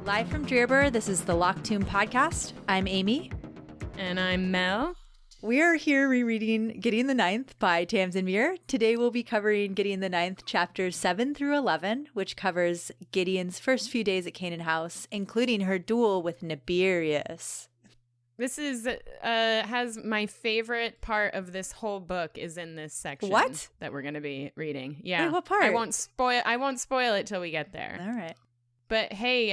Live from Drearber, this is the Locked Tomb podcast. I'm Amy. And I'm Mel. We're here rereading Gideon the Ninth by Tamsin Muir. Today we'll be covering Gideon the Ninth, chapters 7 through 11, which covers Gideon's first few days at Canaan House, including her duel with Nibirius. This is has my favorite part of this whole book is in this section. What? That we're going to be reading. Yeah. Wait, what part? I won't spoil it till we get there. All right. But hey,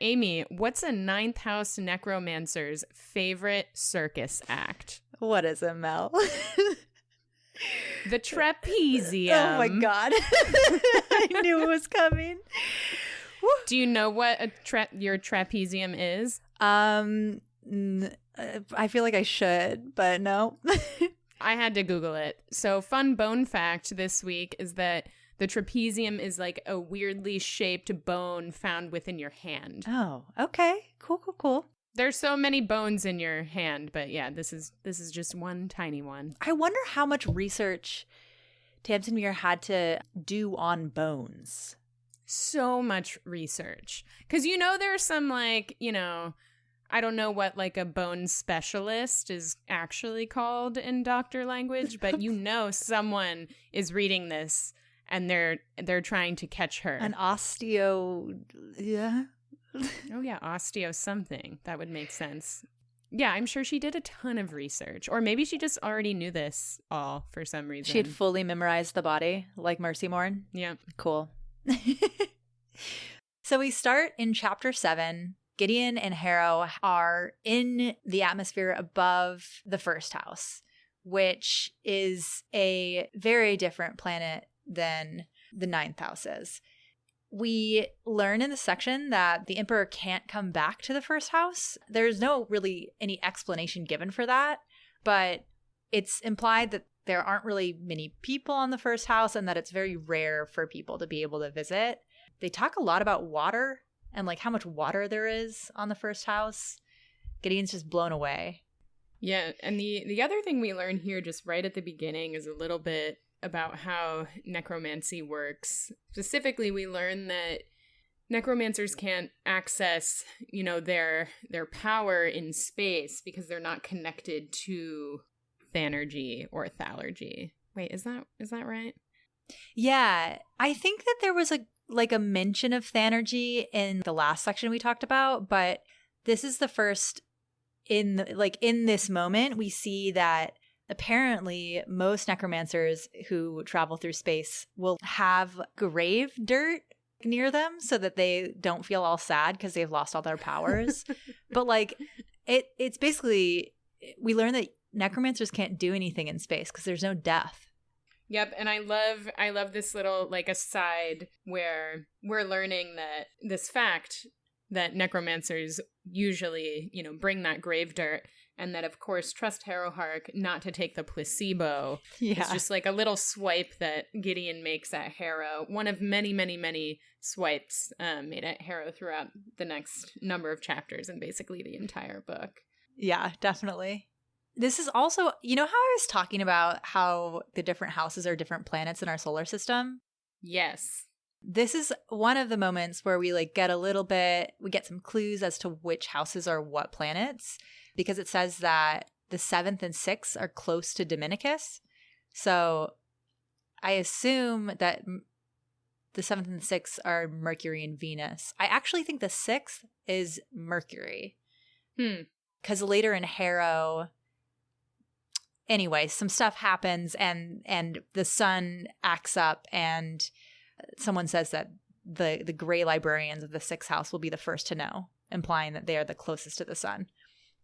Amy, what's a Ninth House necromancer's favorite circus act? What is it, Mel? The trapezium. Oh my God. I knew it was coming. Do you know what your trapezium is? I feel like I should, but no. I had to Google it. So fun bone fact this week is that the trapezium is like a weirdly shaped bone found within your hand. Oh, okay. Cool. There's so many bones in your hand, but yeah, this is just one tiny one. I wonder how much research Tamsin Muir had to do on bones. So much research. Because there's some I don't know what like a bone specialist is actually called in doctor language, but someone is reading this and they're trying to catch her. An osteo, yeah. Oh yeah, osteo something. That would make sense. Yeah, I'm sure she did a ton of research. Or maybe she just already knew this all for some reason. She had fully memorized the body, like Mercy Morn. Yeah. Cool. So we start in chapter 7. Gideon and Harrow are in the atmosphere above the first house, which is a very different planet than the ninth house is. We learn in this section that the Emperor can't come back to the first house. There's no really any explanation given for that, but it's implied that there aren't really many people on the first house and that it's very rare for people to be able to visit. They talk a lot about water and like how much water there is on the first house. Gideon's just blown away. Yeah, and the other thing we learn here just right at the beginning is a little bit about how necromancy works. Specifically, we learn that necromancers can't access, their power in space because they're not connected to thanergy or thalergy. Wait, is that right? Yeah, I think that there was a mention of thanergy in the last section we talked about, but this is the first in this moment we see that apparently most necromancers who travel through space will have grave dirt near them so that they don't feel all sad because they've lost all their powers. But it's basically, we learn that necromancers can't do anything in space because there's no death. Yep, and I love this little aside where we're learning that this fact that necromancers usually, bring that grave dirt, and that of course trust Harrowhark not to take the placebo. Yeah. It's just like a little swipe that Gideon makes at Harrow. One of many, many, many swipes made at Harrow throughout the next number of chapters and basically the entire book. Yeah, definitely. This is also, how I was talking about how the different houses are different planets in our solar system? Yes. This is one of the moments where we we get some clues as to which houses are what planets, because it says that the 7th and 6th are close to Dominicus. So I assume that the 7th and 6th are Mercury and Venus. I actually think the 6th is Mercury. Because later in Harrow, anyway, some stuff happens and the sun acts up and someone says that the gray librarians of the 6th house will be the first to know, implying that they are the closest to the sun.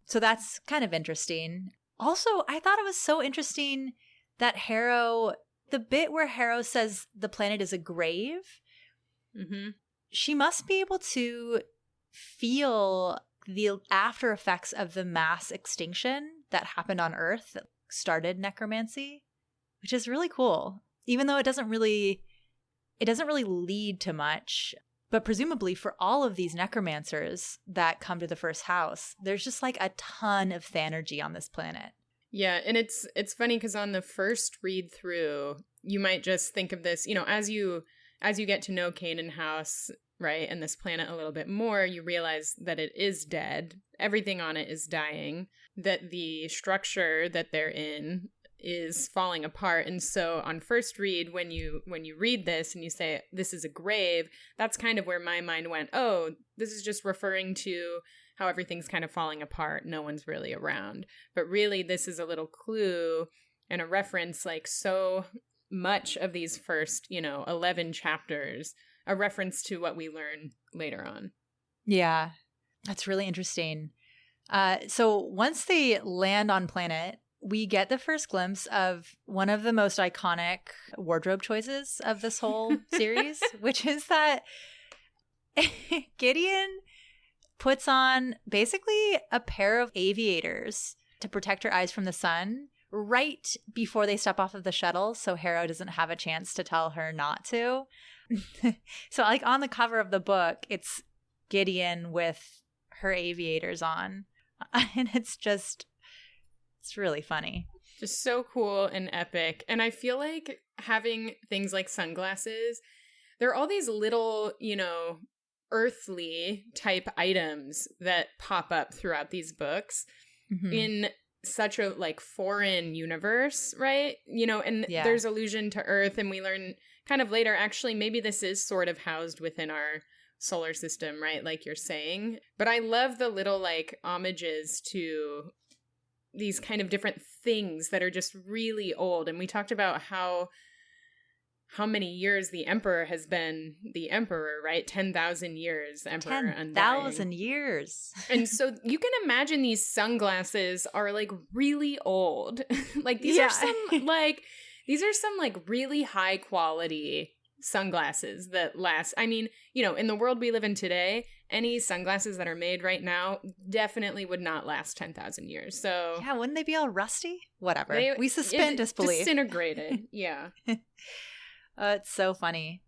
So that's kind of interesting. Also, I thought it was so interesting that Harrow, the bit where Harrow says the planet is a grave, she must be able to feel the after effects of the mass extinction that happened on Earth that started necromancy, which is really cool, even though it doesn't really lead to much. But presumably for all of these necromancers that come to the first house, there's just a ton of thanergy on this planet. Yeah, and it's funny because on the first read through, you might just think of this, as you as you get to know Canaan House, right, and this planet a little bit more, you realize that it is dead. Everything on it is dying, that the structure that they're in is falling apart. And so on first read, when you read this and you say this is a grave, that's kind of where my mind went, oh, this is just referring to how everything's kind of falling apart, no one's really around. But really this is a little clue and a reference, like so much of these first 11 chapters, a reference to what we learn later on. Yeah, that's really interesting. So once they land on planet, we get the first glimpse of one of the most iconic wardrobe choices of this whole series, which is that Gideon puts on basically a pair of aviators to protect her eyes from the sun right before they step off of the shuttle, so Harrow doesn't have a chance to tell her not to. So like on the cover of the book, it's Gideon with her aviators on. And it's really funny. Just so cool and epic. And I feel like having things like sunglasses, there are all these little, earthly type items that pop up throughout these books in such a like foreign universe, right? And there's allusion to Earth, and we learn kind of later, actually, maybe this is sort of housed within our solar system, right? Like you're saying. But I love the little like homages to these kind of different things that are just really old. And we talked about how many years the emperor has been the emperor, right? 10,000 years, emperor 10,000 years. And so you can imagine these sunglasses are like really old. Like these are some really high quality sunglasses that last. I mean, in the world we live in today, any sunglasses that are made right now definitely would not last 10,000 years. So yeah, wouldn't they be all rusty? Whatever. We suspend disbelief. Disintegrated. Yeah. It's so funny.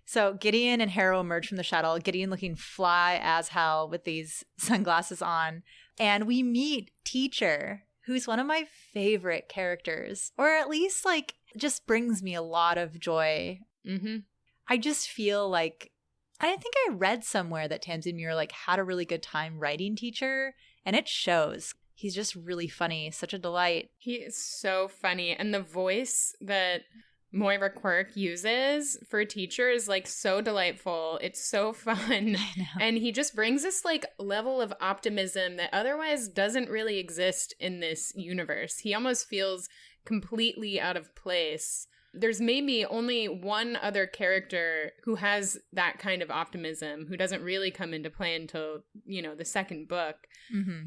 So Gideon and Harrow emerge from the shuttle, Gideon looking fly as hell with these sunglasses on. And we meet Teacher, who's one of my favorite characters, or at least like just brings me a lot of joy. Mm-hmm. I just feel like, I think I read somewhere that Tamsin Muir like had a really good time writing Teacher, and it shows. He's just really funny, such a delight. He is so funny, and the voice that Moira Quirk uses for Teacher is like so delightful. It's so fun. And he just brings this like level of optimism that otherwise doesn't really exist in this universe. He almost feels completely out of place. There's maybe only one other character who has that kind of optimism, who doesn't really come into play until, the second book. Mm-hmm.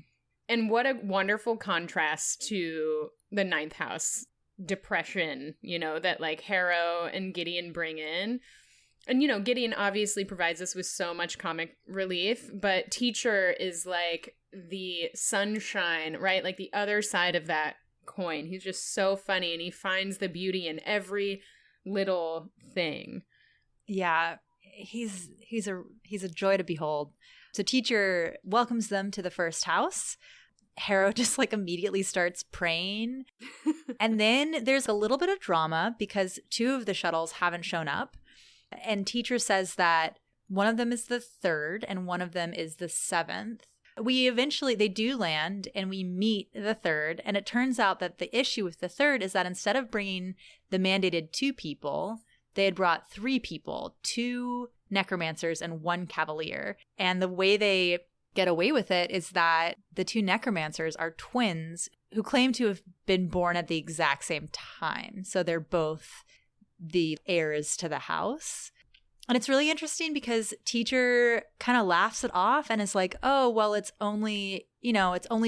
And what a wonderful contrast to the Ninth House depression, that like Harrow and Gideon bring in. And, Gideon obviously provides us with so much comic relief, but Teacher is like the sunshine, right? Like the other side of that coin. He's just so funny, and he finds the beauty in every little thing. Yeah, he's a joy to behold. So Teacher welcomes them to the first house. Harrow just like immediately starts praying. And then there's a little bit of drama because two of the shuttles haven't shown up. And Teacher says that one of them is the third and one of them is the seventh. They do land and we meet the third. And it turns out that the issue with the third is that instead of bringing the mandated 2 people, they had brought 3 people, 2 necromancers and 1 cavalier. And the way they get away with it is that the 2 necromancers are twins who claim to have been born at the exact same time. So they're both the heirs to the house. And it's really interesting because Teacher kind of laughs it off and is like, oh, well, it's only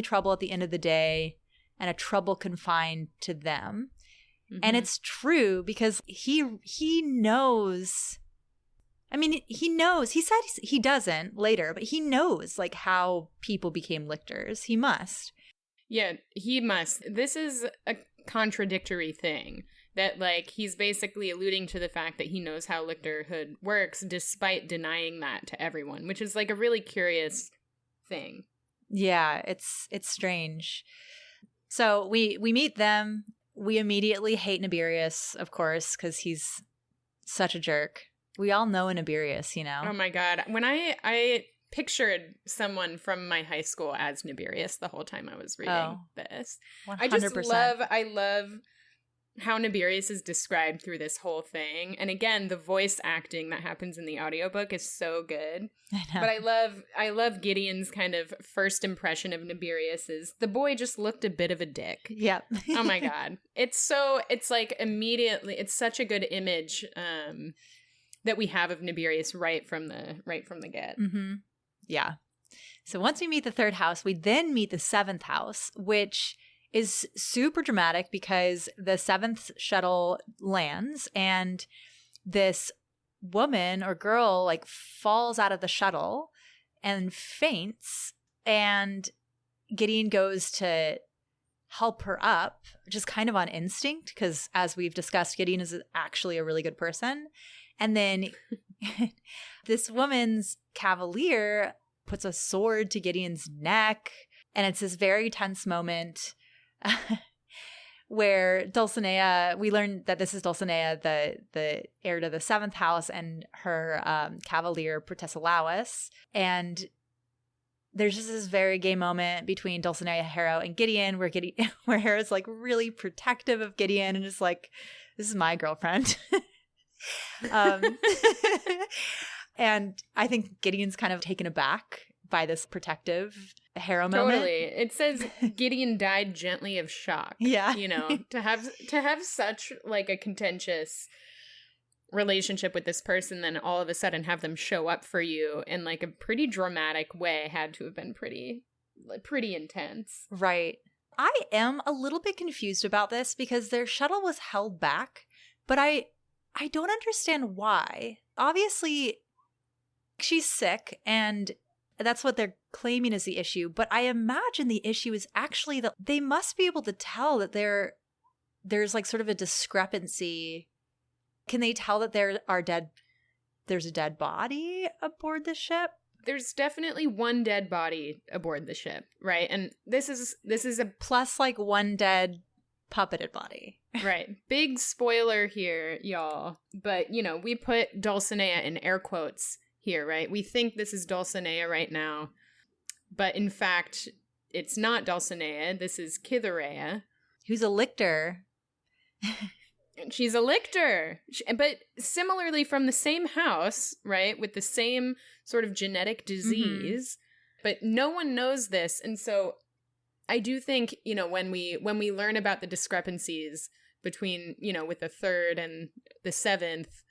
trouble at the end of the day and a trouble confined to them. Mm-hmm. And it's true because he knows. I mean, he knows. He said he doesn't later, but he knows like how people became lictors. He must. Yeah, he must. This is a contradictory thing. That, like, he's basically alluding to the fact that he knows how lictorhood works despite denying that to everyone, which is, like, a really curious thing. Yeah, it's strange. So we meet them. We immediately hate Nibirius, of course, because he's such a jerk. We all know Nibirius, you know? Oh my God. When I pictured someone from my high school as Nibirius the whole time I was reading this. 100%. I love how Nibirius is described through this whole thing. And again, the voice acting that happens in the audiobook is so good. I know. But I love Gideon's kind of first impression of Nibirius is the boy just looked a bit of a dick. Yep. Oh my God. It's like immediately, it's such a good image that we have of Nibirius right from the get. Mm-hmm. Yeah. So once we meet the third house, we then meet the seventh house, which is super dramatic because the seventh shuttle lands and this woman or girl like falls out of the shuttle and faints, and Gideon goes to help her up, just kind of on instinct because, as we've discussed, Gideon is actually a really good person. And then this woman's cavalier puts a sword to Gideon's neck, and it's this very tense moment where Dulcinea, we learn that this is Dulcinea, the heir to the seventh house, and her cavalier Protesilaus. And there's just this very gay moment between Dulcinea, Harrow, and Gideon where Harrow's like really protective of Gideon and is like, this is my girlfriend. And I think Gideon's kind of taken aback by this protective Harrow moment. Totally. It says Gideon died gently of shock. Yeah. You know, to have such like a contentious relationship with this person, then all of a sudden have them show up for you in like a pretty dramatic way had to have been pretty intense. Right. I am a little bit confused about this because their shuttle was held back, but I don't understand why. Obviously, she's sick, and that's what they're claiming is the issue. But I imagine the issue is actually that they must be able to tell that there's like sort of a discrepancy. Can they tell that there's a dead body aboard the ship? There's definitely one dead body aboard the ship, right? And this is a plus like one dead puppeted body. Right. Big spoiler here, y'all. But, you know, we put Dulcinea in air quotes here, right? We think this is Dulcinea right now. But in fact, it's not Dulcinea. This is Cytherea. Who's a lictor. She's a lictor. But similarly from the same house, right? With the same sort of genetic disease. Mm-hmm. But no one knows this. And so I do think, you know, when we learn about the discrepancies between, you know, with the third and the seventh,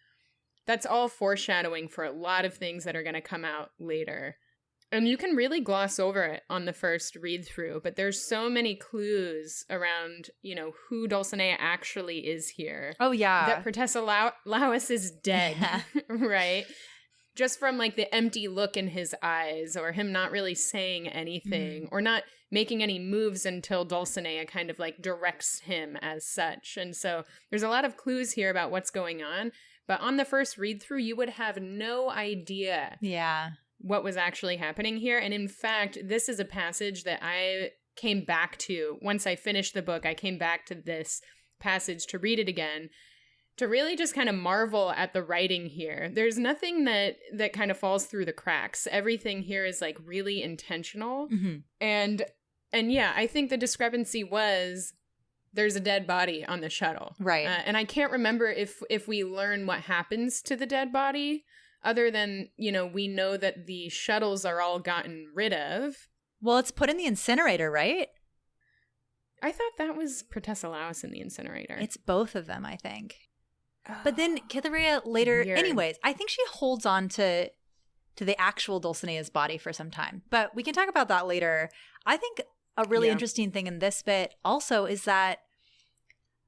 that's all foreshadowing for a lot of things that are going to come out later. And you can really gloss over it on the first read through, but there's so many clues around, you know, who Dulcinea actually is here. Oh, yeah. That Protesilaus is dead, yeah. Right? Just from like the empty look in his eyes, or him not really saying anything, or not making any moves until Dulcinea kind of like directs him as such. And so there's a lot of clues here about what's going on. But on the first read through, you would have no idea. Yeah. What was actually happening here. And in fact, this is a passage that I came back to. Once I finished the book, I came back to this passage to read it again, to really just kind of marvel at the writing here. There's nothing that kind of falls through the cracks. Everything here is like really intentional. Mm-hmm. And yeah, I think the discrepancy was there's a dead body on the shuttle. Right. And I can't remember if we learn what happens to the dead body, other than, you know, we know that the shuttles are all gotten rid of. Well, it's put in the incinerator, right? I thought that was Protesilaus in the incinerator. It's both of them, I think. But then Cytherea later, weird. Anyways, I think she holds on to the actual Dulcinea's body for some time. But we can talk about that later. I think a really interesting thing in this bit also is that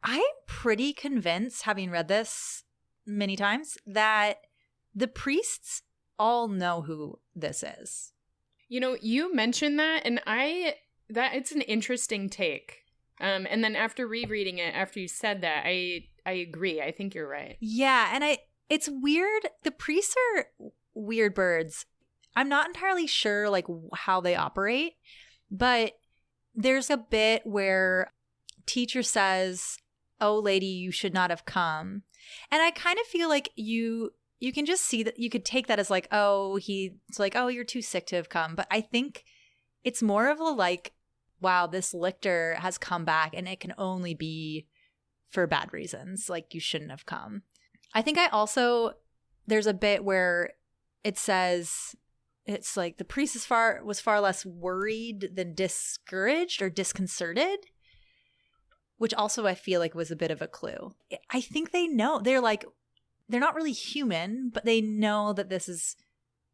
I'm pretty convinced, having read this many times, that the priests all know who this is. You know, you mentioned that, and that it's an interesting take. And then after rereading it, after you said that, I agree. I think you're right. Yeah, and it's weird. The priests are weird birds. I'm not entirely sure like how they operate, but there's a bit where teacher says, "Oh, lady, you should not have come." And I kind of feel like you you can just see that you could take that as like, oh, it's like, oh, you're too sick to have come. But I think it's more of a like, wow, this lictor has come back and it can only be for bad reasons. Like, you shouldn't have come. I think there's a bit where it says, it's like the priest was far less worried than discouraged or disconcerted, which also I feel like was a bit of a clue. I think they know. They're not really human, but they know that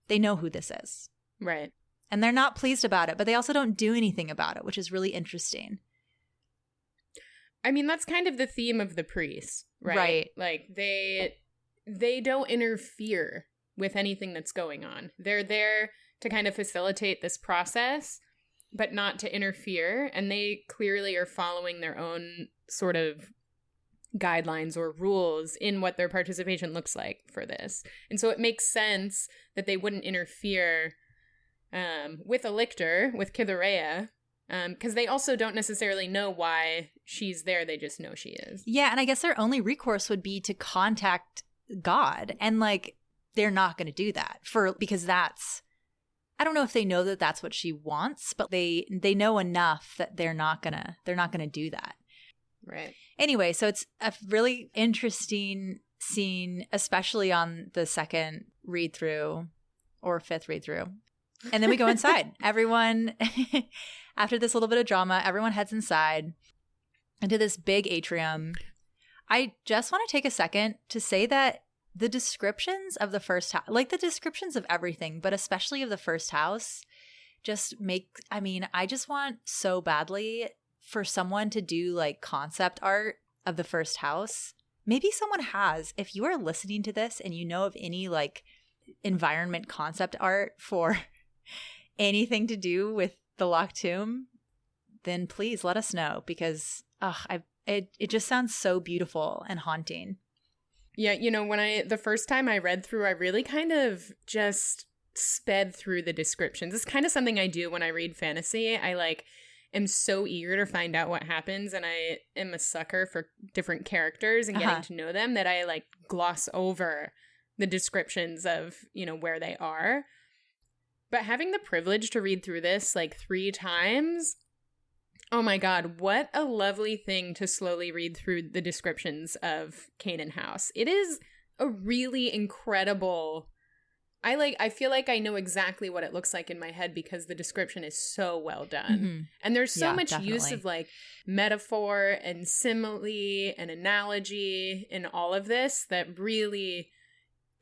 they know who this is. Right. And they're not pleased about it, but they also don't do anything about it, which is really interesting. I mean, that's kind of the theme of the priests, right? Right. Like, they don't interfere with anything that's going on. They're there to kind of facilitate this process, but not to interfere. And they clearly are following their own sort of guidelines or rules in what their participation looks like for this. And so it makes sense that they wouldn't interfere with a lictor, with Cytherea, because they also don't necessarily know why she's there. They just know she is. Yeah, and I guess their only recourse would be to contact God. And like, they're not going to do that because that's, I don't know if they know that that's what she wants, but they know enough that they're not going to do that. Right. Anyway, so it's a really interesting scene, especially on the second read through or fifth read through. And then we go inside. Everyone, after this little bit of drama, everyone heads inside into this big atrium. I just want to take a second to say that the descriptions of the first house, like the descriptions of everything, but especially of the first house, I just want so badly for someone to do like concept art of the first house. Maybe someone has. If you are listening to this and you know of any like environment concept art for anything to do with the Locked Tomb, then please let us know, because it just sounds so beautiful and haunting. Yeah, the first time I read through, I really kind of just sped through the descriptions. It's kind of something I do when I read fantasy. I am so eager to find out what happens, and I am a sucker for different characters and getting to know them that I gloss over the descriptions of, where they are. But having the privilege to read through this 3 times, oh my God, what a lovely thing to slowly read through the descriptions of Canaan House. It is a really incredible, I feel like I know exactly what it looks like in my head because the description is so well done. Mm-hmm. And there's so much use of metaphor and simile and analogy in all of this that really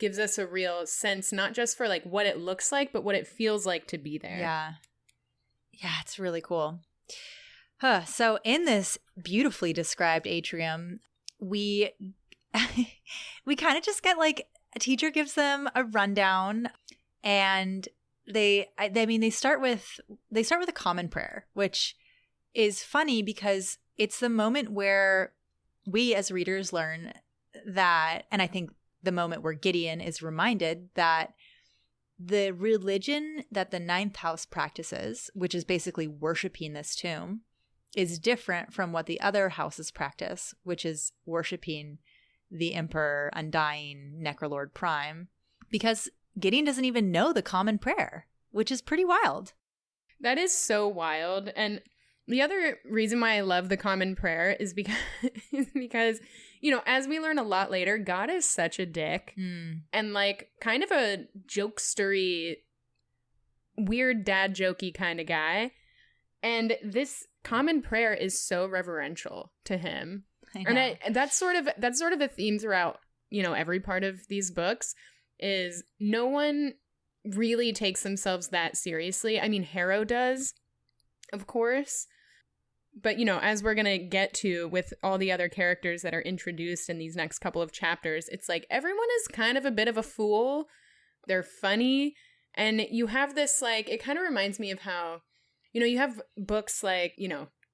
gives us a real sense, not just for what it looks like, but what it feels like to be there. Yeah. Yeah, it's really cool. So in this beautifully described atrium, we kind of just get a teacher gives them a rundown, and they start with a common prayer, which is funny because it's the moment where we as readers learn that, and I think the moment where Gideon is reminded that the religion that the Ninth House practices, which is basically worshiping this tomb, is different from what the other houses practice, which is worshiping the Emperor, Undying, Necrolord Prime, because Gideon doesn't even know the common prayer, which is pretty wild. That is so wild. And the other reason why I love the common prayer is because as we learn a lot later, God is such a dick and kind of a jokestery, weird dad jokey kind of guy. And this common prayer is so reverential to him. And that's sort of a theme throughout, every part of these books is no one really takes themselves that seriously. I mean, Harrow does, of course. But, as we're going to get to with all the other characters that are introduced in these next couple of chapters, it's everyone is kind of a bit of a fool. They're funny. And you have this, it kind of reminds me of how, you have books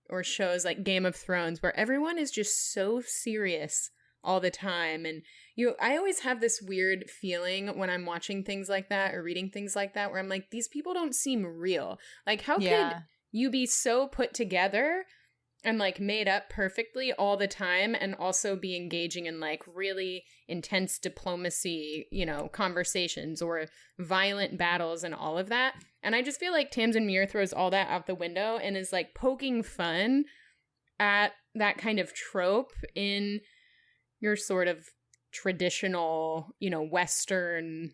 or shows like Game of Thrones where everyone is just so serious all the time. And I always have this weird feeling when I'm watching things like that or reading things like that where I'm like, these people don't seem real. How could you be so put together and like made up perfectly all the time, and also be engaging in like really intense diplomacy, you know, conversations or violent battles and all of that. And I just feel like Tamsin Muir throws all that out the window and is like poking fun at that kind of trope in your sort of traditional, you know, Western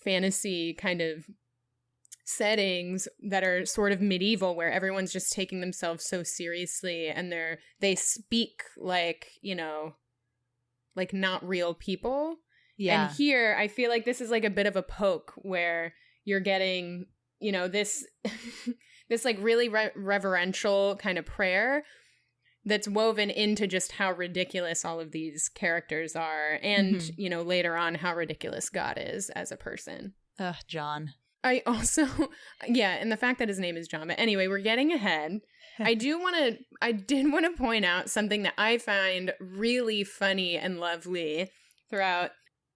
fantasy kind of settings that are sort of medieval, where everyone's just taking themselves so seriously and they speak like, you know, like not real people. Yeah. And here I feel like this is like a bit of a poke where you're getting, you know, this this like really reverential kind of prayer that's woven into just how ridiculous all of these characters are, and you know, later on how ridiculous God is as a person. Ugh, John. I also, yeah, and the fact that his name is John. But anyway, we're getting ahead. I did want to point out something that I find really funny and lovely throughout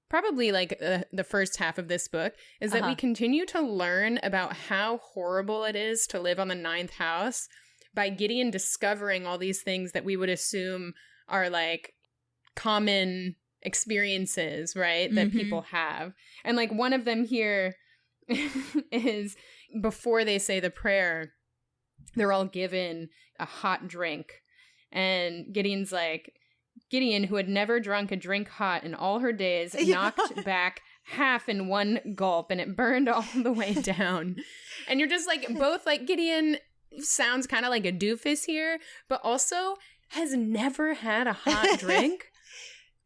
probably like the first half of this book, is that we continue to learn about how horrible it is to live on the ninth house by Gideon discovering all these things that we would assume are like common experiences, right? That people have. And like one of them here is before they say the prayer, they're all given a hot drink. And Gideon's like, Gideon, who had never drunk a drink hot in all her days, knocked back half in one gulp, and it burned all the way down. And you're just like, both like Gideon sounds kind of like a doofus here, but also has never had a hot drink.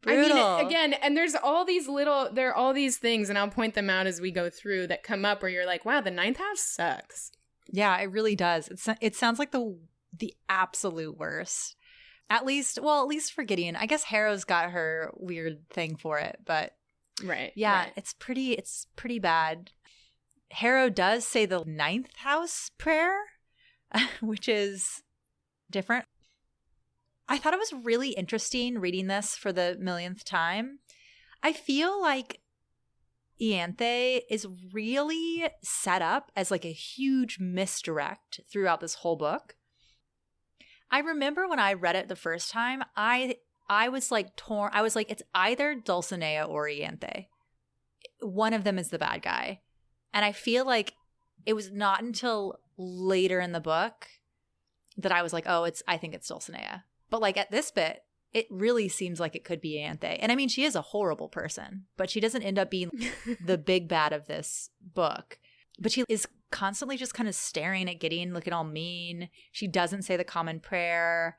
Brutal. I mean, again, and there are all these things, and I'll point them out as we go through, that come up where you're like, wow, the ninth house sucks. Yeah, it really does. It sounds like the absolute worst. At least for Gideon. I guess Harrow's got her weird thing for it, but right. It's pretty bad. Harrow does say the ninth house prayer, which is different. I thought it was really interesting reading this for the millionth time. I feel like Ianthe is really set up as like a huge misdirect throughout this whole book. I remember when I read it the first time, I was like torn. I was like, it's either Dulcinea or Ianthe. One of them is the bad guy. And I feel like it was not until later in the book that I was like, oh, I think it's Dulcinea. But like at this bit, it really seems like it could be Ianthe. And I mean, she is a horrible person, but she doesn't end up being the big bad of this book. But she is constantly just kind of staring at Gideon, looking all mean. She doesn't say the common prayer.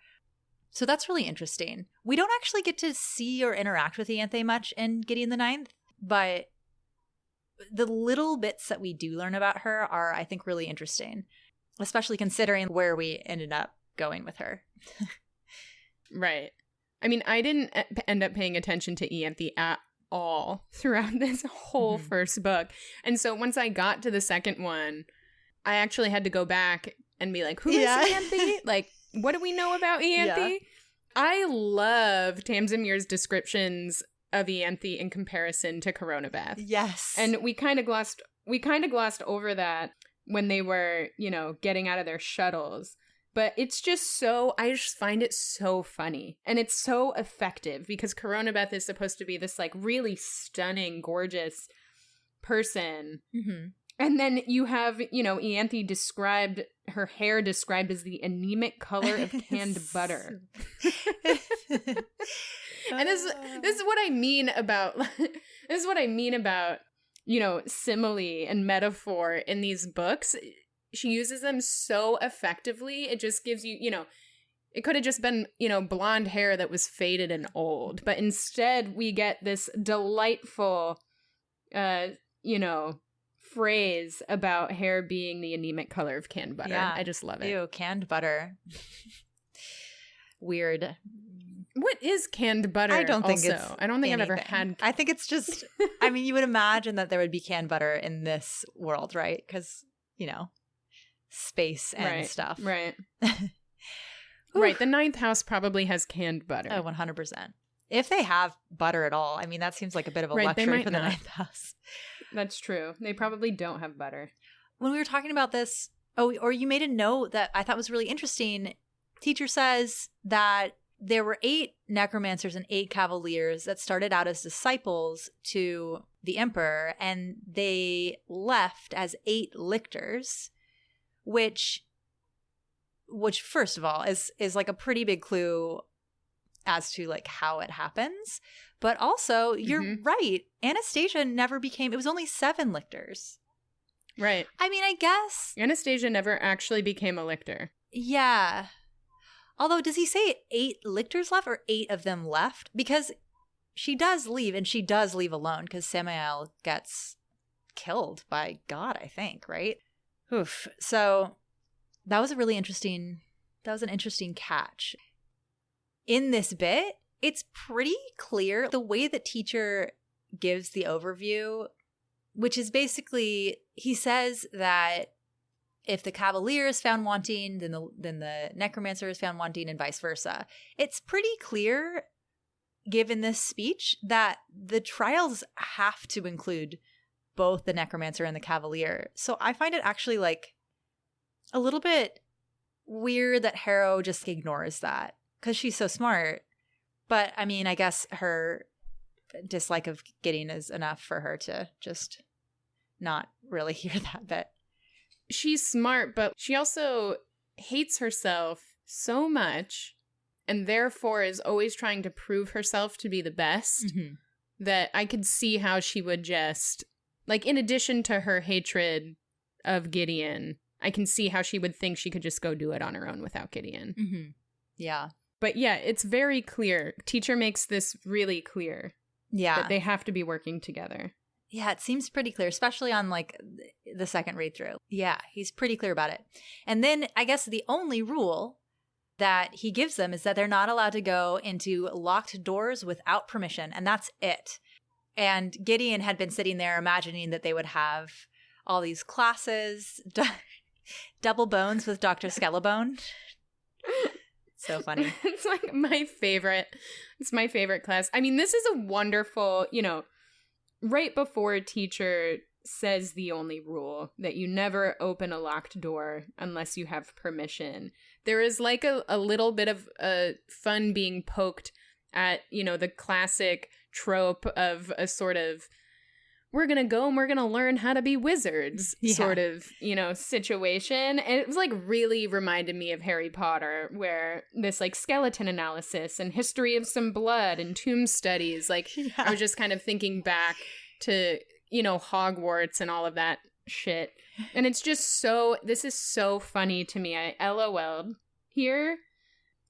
So that's really interesting. We don't actually get to see or interact with Ianthe much in Gideon the Ninth, but the little bits that we do learn about her are, I think, really interesting, especially considering where we ended up going with her. Right. I mean, I didn't end up paying attention to Ianthe at all throughout this whole first book. And so once I got to the second one, I actually had to go back and be like, who is Ianthe? Like, what do we know about Ianthe? Yeah. I love Tamsin Muir's descriptions of Ianthe in comparison to Coronabeth. Yes. And we kind of glossed over that when they were, you know, getting out of their shuttles. But it's just I just find it so funny. And it's so effective because Coronabeth is supposed to be this like really stunning, gorgeous person. Mm-hmm. And then you have, you know, Ianthe described, her hair described as the anemic color of canned butter. And this is what I mean about, you know, simile and metaphor in these books. She uses them so effectively. It just gives you, you know, it could have just been, you know, blonde hair that was faded and old. But instead we get this delightful, you know, phrase about hair being the anemic color of canned butter. Yeah. I just love it. Ew, canned butter. Weird. What is canned butter? I don't think I've ever had. I think it's just, I mean, you would imagine that there would be canned butter in this world, right? Because, you know, space and stuff. Right. Right. The ninth house probably has canned butter. Oh, 100%. If they have butter at all. I mean, that seems like a bit of a luxury for the ninth house. That's true. They probably don't have butter. When we were talking about this, or you made a note that I thought was really interesting teacher says that there were 8 necromancers and 8 cavaliers that started out as disciples to the emperor, and they left as 8 lictors, which first of all is like a pretty big clue as to like how it happens. But also, you're right, Anastasia never became, it was only 7 lictors. Right. I mean, I guess Anastasia never actually became a lictor. Yeah. Although, does he say 8 lictors left or 8 of them left? Because she does leave, and she does leave alone because Samael gets killed by God, I think, right? Oof. So that was an interesting catch. In this bit, it's pretty clear the way the teacher gives the overview, which is basically, he says that if the cavalier is found wanting, then the necromancer is found wanting, and vice versa. It's pretty clear, given this speech, that the trials have to include both the necromancer and the cavalier. So I find it actually like a little bit weird that Harrow just ignores that because she's so smart. But I mean, I guess her dislike of Gideon is enough for her to just not really hear that bit. She's smart, but she also hates herself so much and therefore is always trying to prove herself to be the best that I could see how she would just, like, in addition to her hatred of Gideon, I can see how she would think she could just go do it on her own without Gideon. Yeah. But yeah, it's very clear. Teacher makes this really clear. Yeah. That they have to be working together. Yeah, it seems pretty clear, especially on like the second read through. Yeah, he's pretty clear about it. And then I guess the only rule that he gives them is that they're not allowed to go into locked doors without permission. And that's it. And Gideon had been sitting there imagining that they would have all these classes, double bones with Dr. Skellabone. So funny. It's like my favorite. It's my favorite class. I mean, this is a wonderful, right before a teacher says the only rule, that you never open a locked door unless you have permission. There is like a little bit of fun being poked at, the classic trope of a sort of, we're going to go and we're going to learn how to be wizards sort of, situation. And it was like really reminded me of Harry Potter, where this like skeleton analysis and history of some blood and tomb studies, like I was just kind of thinking back to, Hogwarts and all of that shit. And it's just this is so funny to me. I LOL'd here.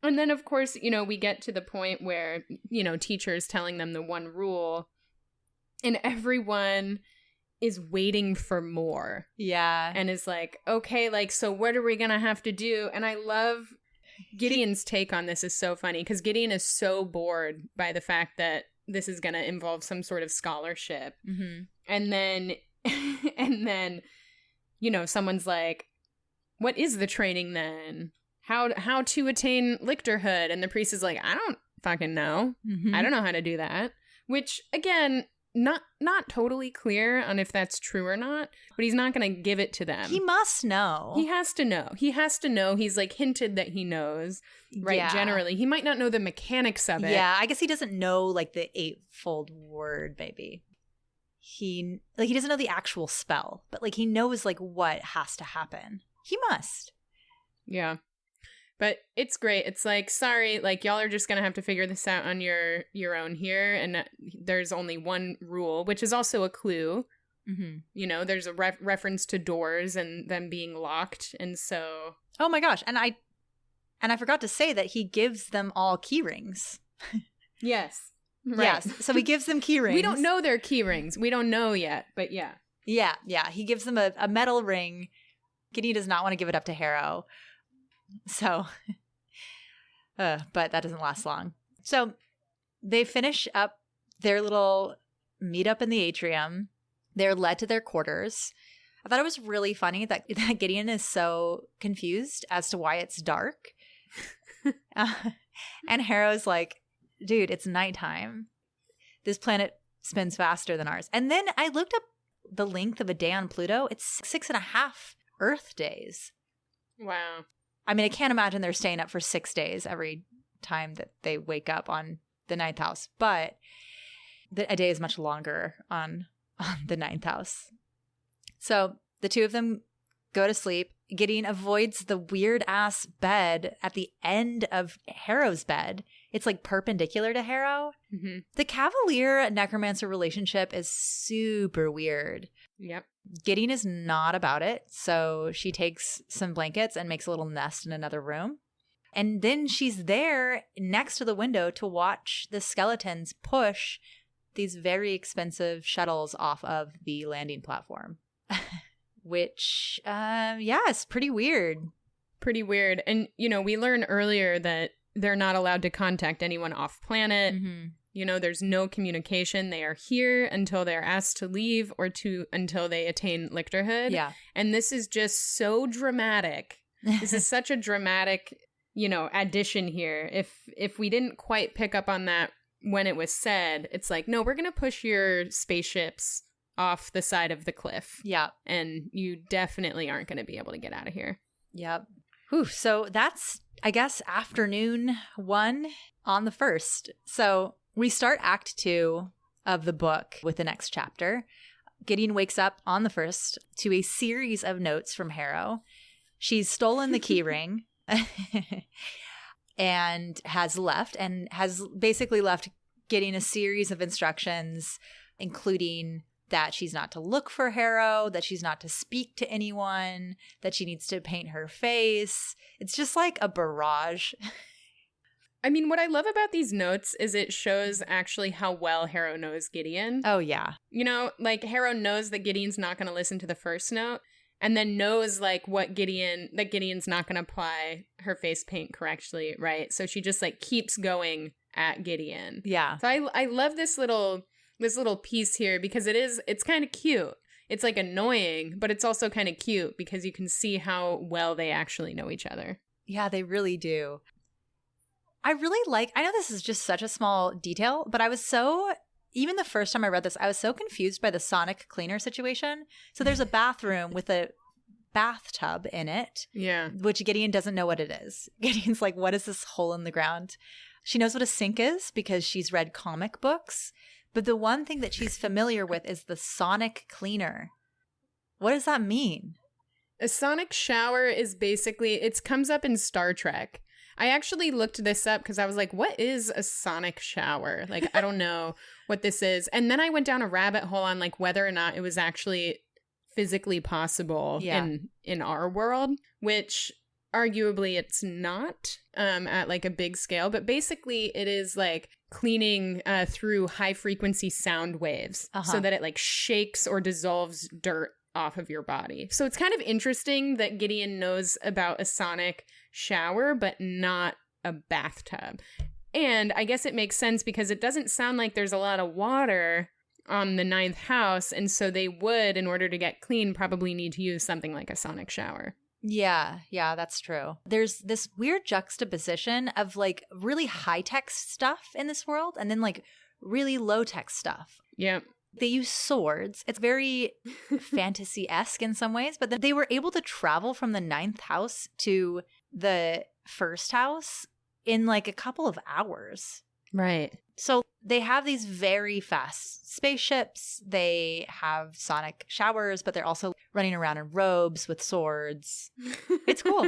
And then of course, we get to the point where, teachers telling them the one rule, and everyone is waiting for more. Yeah. And is like, okay, like, so what are we going to have to do? And I love Gideon's take on this is so funny because Gideon is so bored by the fact that this is going to involve some sort of scholarship. And then, someone's like, what is the training then? How to attain lictorhood? And the priest is like, I don't fucking know. I don't know how to do that. Which, again, not totally clear on if that's true or not, but he's not going to give it to them. He must know. He has to know. He's like hinted that he knows, right? Yeah. Generally. He might not know the mechanics of it. Yeah, I guess he doesn't know like the 8-fold word, maybe. He doesn't know the actual spell, but like he knows like what has to happen. He must. Yeah. But it's great. It's like, sorry, like y'all are just going to have to figure this out on your own here. And there's only one rule, which is also a clue. There's a reference to doors and them being locked. And so. Oh my gosh. And I forgot to say that he gives them all key rings. Yes. Right. Yes. So he gives them key rings. We don't know their key rings. We don't know yet, but yeah. Yeah. Yeah. He gives them a metal ring. Gideon does not want to give it up to Harrow. So, but that doesn't last long. So they finish up their little meetup in the atrium. They're led to their quarters. I thought it was really funny that Gideon is so confused as to why it's dark. And Harrow's like, dude, it's nighttime. This planet spins faster than ours. And then I looked up the length of a day on Pluto. It's 6.5 Earth days. Wow. I mean, I can't imagine they're staying up for 6 days every time that they wake up on the ninth house, but a day is much longer on the ninth house. So the two of them go to sleep. Gideon avoids the weird ass bed at the end of Harrow's bed. It's like perpendicular to Harrow. Mm-hmm. The Cavalier Necromancer relationship is super weird. Yep. Gideon is not about it. So she takes some blankets and makes a little nest in another room. And then she's there next to the window to watch the skeletons push these very expensive shuttles off of the landing platform. Which, is pretty weird. Pretty weird. And, we learned earlier that they're not allowed to contact anyone off planet. Mm-hmm. There's no communication. They are here until they're asked to leave or until they attain lictorhood. Yeah. And this is just so dramatic. This is such a dramatic, addition here. If we didn't quite pick up on that when it was said, it's like, no, we're going to push your spaceships off the side of the cliff. Yeah. And you definitely aren't going to be able to get out of here. Yep. Whew, so that's, I guess, afternoon 1 on the 1st. So we start Act 2 of the book with the next chapter. Gideon wakes up on the 1st to a series of notes from Harrow. She's stolen the key ring and has basically left Gideon a series of instructions, including that she's not to look for Harrow, that she's not to speak to anyone, that she needs to paint her face. It's just like a barrage. I mean, what I love about these notes is it shows actually how well Harrow knows Gideon. Oh, yeah. Like Harrow knows that Gideon's not going to listen to the first note, and then knows like that Gideon's not going to apply her face paint correctly, right? So she just like keeps going at Gideon. Yeah. So I love this little piece here because it's kind of cute. It's like annoying, but it's also kind of cute because you can see how well they actually know each other. Yeah, they really do. I know this is just such a small detail, but even the first time I read this, I was so confused by the sonic cleaner situation. So there's a bathroom with a bathtub in it. Yeah. Which Gideon doesn't know what it is. Gideon's like, what is this hole in the ground? She knows what a sink is because she's read comic books. But the one thing that she's familiar with is the sonic cleaner. What does that mean? A sonic shower is basically, it comes up in Star Trek. I actually looked this up because I was like, what is a sonic shower? Like, I don't know what this is. And then I went down a rabbit hole on like whether or not it was actually physically possible in our world, which arguably it's not at like a big scale. But basically it is like cleaning through high frequency sound waves so that it like shakes or dissolves dirt off of your body. So it's kind of interesting that Gideon knows about a sonic shower but not a bathtub. And I guess it makes sense because it doesn't sound like there's a lot of water on the ninth house, and so they would, in order to get clean, probably need to use something like a sonic shower. Yeah, that's true. There's this weird juxtaposition of like really high-tech stuff in this world and then like really low-tech stuff. Yeah. They use swords. It's very fantasy-esque in some ways, but then they were able to travel from the ninth house to the first house in like a couple of hours. Right. So they have these very fast spaceships. They have sonic showers, but they're also running around in robes with swords. It's cool.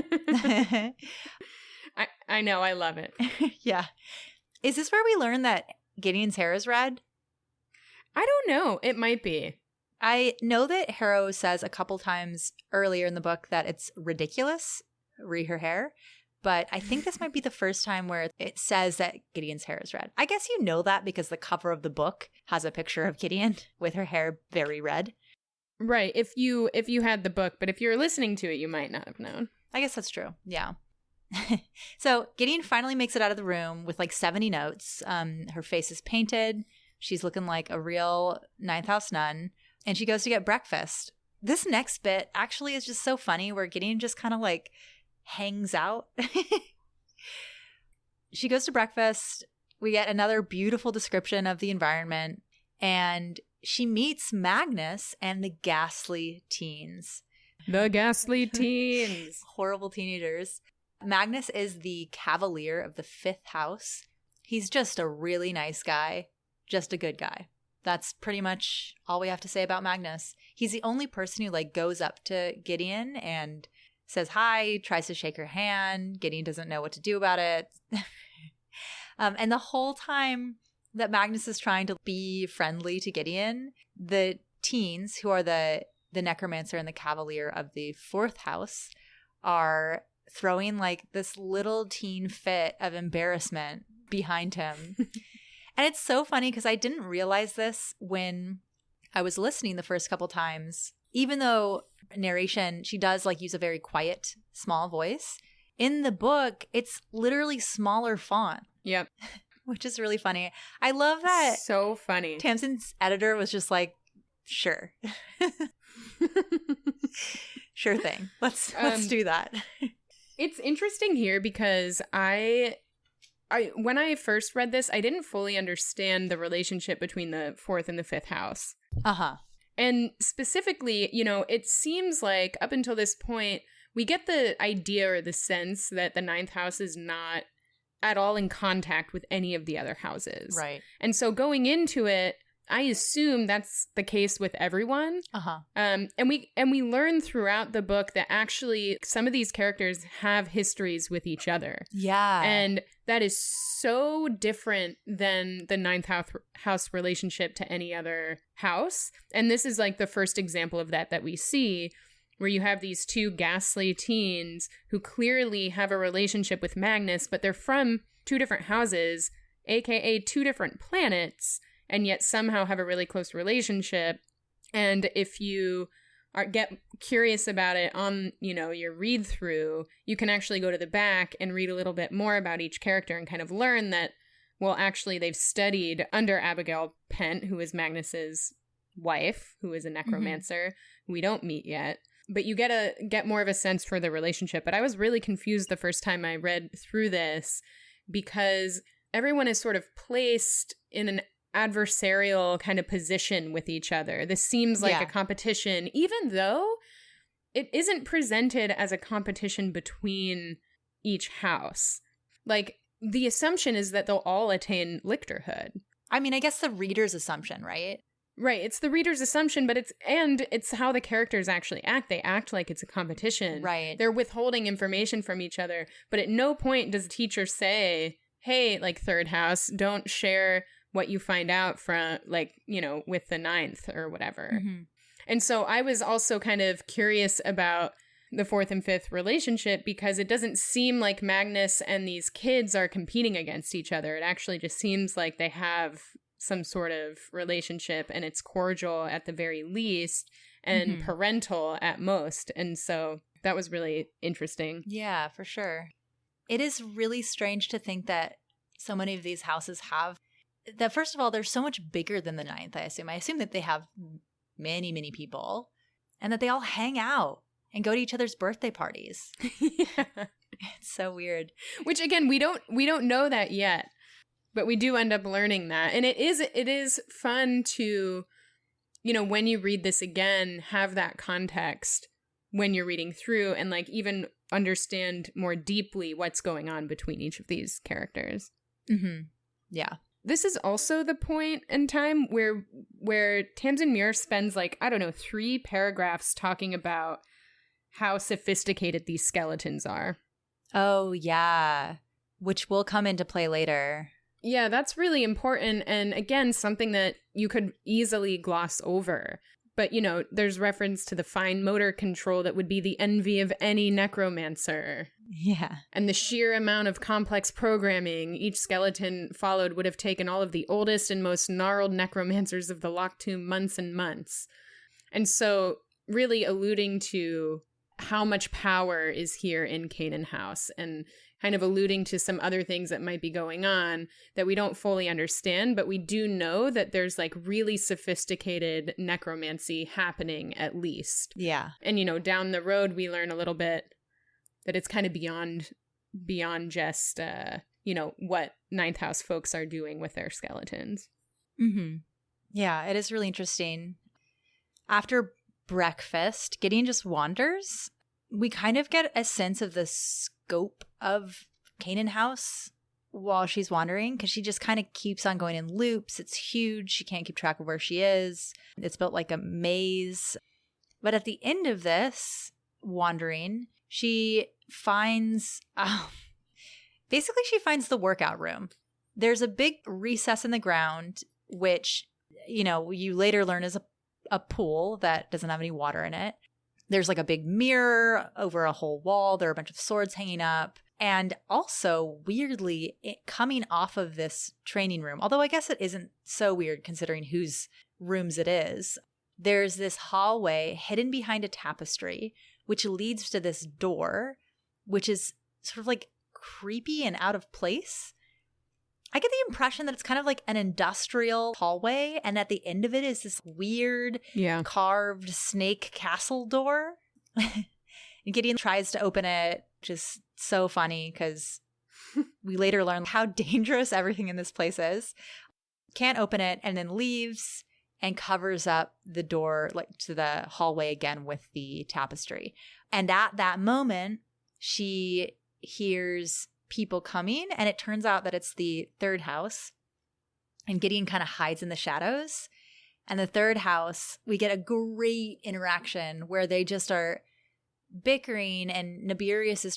I know. I love it. Yeah. Is this where we learn that Gideon's hair is red? I don't know. It might be. I know that Harrow says a couple times earlier in the book that it's ridiculous, her hair. But I think this might be the first time where it says that Gideon's hair is red. I guess you know that because the cover of the book has a picture of Gideon with her hair very red. Right. If you had the book, but if you're listening to it, you might not have known. I guess that's true. Yeah. So Gideon finally makes it out of the room with like 70 notes. Her face is painted. She's looking like a real ninth house nun. And she goes to get breakfast. This next bit actually is just so funny where Gideon just kind of like hangs out. She goes to breakfast. We get another beautiful description of the environment. And she meets Magnus and the ghastly teens. The ghastly teens. Horrible teenagers. Magnus is the cavalier of the 5th house. He's just a really nice guy, just a good guy. That's pretty much all we have to say about Magnus. He's the only person who like goes up to Gideon and says hi, tries to shake her hand. Gideon doesn't know what to do about it. And the whole time that Magnus is trying to be friendly to Gideon, the teens, who are the necromancer and the cavalier of the 4th house, are throwing like this little teen fit of embarrassment behind him. And it's so funny because I didn't realize this when I was listening the first couple times. Even though narration, she does like use a very quiet, small voice. In the book, it's literally smaller font. Yep. Which is really funny. I love that. So funny. Tamsin's editor was just like, sure. Sure thing. Let's do that. It's interesting here because I when I first read this, I didn't fully understand the relationship between the 4th and the 5th house. Uh-huh. And specifically, you know, it seems like up until this point, we get the idea or the sense that the 9th house is not at all in contact with any of the other houses. Right. And so going into it, I assume that's the case with everyone. Uh-huh. And we learn throughout the book that actually some of these characters have histories with each other. Yeah. And that is so different than the 9th house relationship to any other house. And this is like the first example of that we see, where you have these 2 ghastly teens who clearly have a relationship with Magnus, but they're from 2 different houses, aka 2 different planets, and yet somehow have a really close relationship. And if you get curious about it on, you know, your read through, you can actually go to the back and read a little bit more about each character and kind of learn that, well, actually they've studied under Abigail Pent, who is Magnus's wife, who is a necromancer, who we don't meet yet. But you get more of a sense for the relationship. But I was really confused the first time I read through this because everyone is sort of placed in an adversarial kind of position with each other. This seems like a competition, even though it isn't presented as a competition between each house. Like, the assumption is that they'll all attain lictorhood. I mean, I guess the reader's assumption, right? Right. It's the reader's assumption, but it's how the characters actually act. They act like it's a competition. Right. They're withholding information from each other. But at no point does the teacher say, hey, like 3rd house, don't share what you find out from, like, you know, with the 9th or whatever. Mm-hmm. And so I was also kind of curious about the 4th and 5th relationship because it doesn't seem like Magnus and these kids are competing against each other. It actually just seems like they have some sort of relationship, and it's cordial at the very least and parental at most. And so that was really interesting. Yeah, for sure. It is really strange to think that so many of these houses have that. First of all, they're so much bigger than the 9th, I assume that they have many, many people, and that they all hang out and go to each other's birthday parties. Yeah. It's so weird. Which, again, we don't know that yet. But we do end up learning that. And it is fun to, you know, when you read this again, have that context when you're reading through and like even understand more deeply what's going on between each of these characters. Mm-hmm. Yeah. This is also the point in time where Tamsin Muir spends like, I don't know, 3 paragraphs talking about how sophisticated these skeletons are. Oh, yeah. Which will come into play later. Yeah, that's really important. And again, something that you could easily gloss over. But, you know, there's reference to the fine motor control that would be the envy of any necromancer. Yeah. And the sheer amount of complex programming each skeleton followed would have taken all of the oldest and most gnarled necromancers of the Loch Tomb months and months. And so really alluding to how much power is here in Canaan House and kind of alluding to some other things that might be going on that we don't fully understand, but we do know that there's like really sophisticated necromancy happening at least. Yeah. And, you know, down the road, we learn a little bit that it's kind of beyond just, you know, what 9th house folks are doing with their skeletons. Mm-hmm. Yeah, it is really interesting. After breakfast, Gideon just wanders. We kind of get a sense of the scope of Canaan House while she's wandering, because she just kind of keeps on going in loops. It's huge. She can't keep track of where she is. It's built like a maze. But at the end of this wandering, she finds basically she finds the workout room. There's a big recess in the ground, which, you know, you later learn is a pool that doesn't have any water in it. There's like a big mirror over a whole wall. There are a bunch of swords hanging up. And also, weirdly, coming off of this training room, although I guess it isn't so weird considering whose rooms it is, there's this hallway hidden behind a tapestry, which leads to this door, which is sort of like creepy and out of place. I get the impression that it's kind of like an industrial hallway, and at the end of it is this weird carved snake castle door. And Gideon tries to open it, which is so funny because we later learn how dangerous everything in this place is. Can't open it, and then leaves and covers up the door like to the hallway again with the tapestry. And at that moment, she hears people coming, and it turns out that it's the third house. And Gideon kind of hides in the shadows. And the third house, we get a great interaction where they just are bickering, and Nibirius is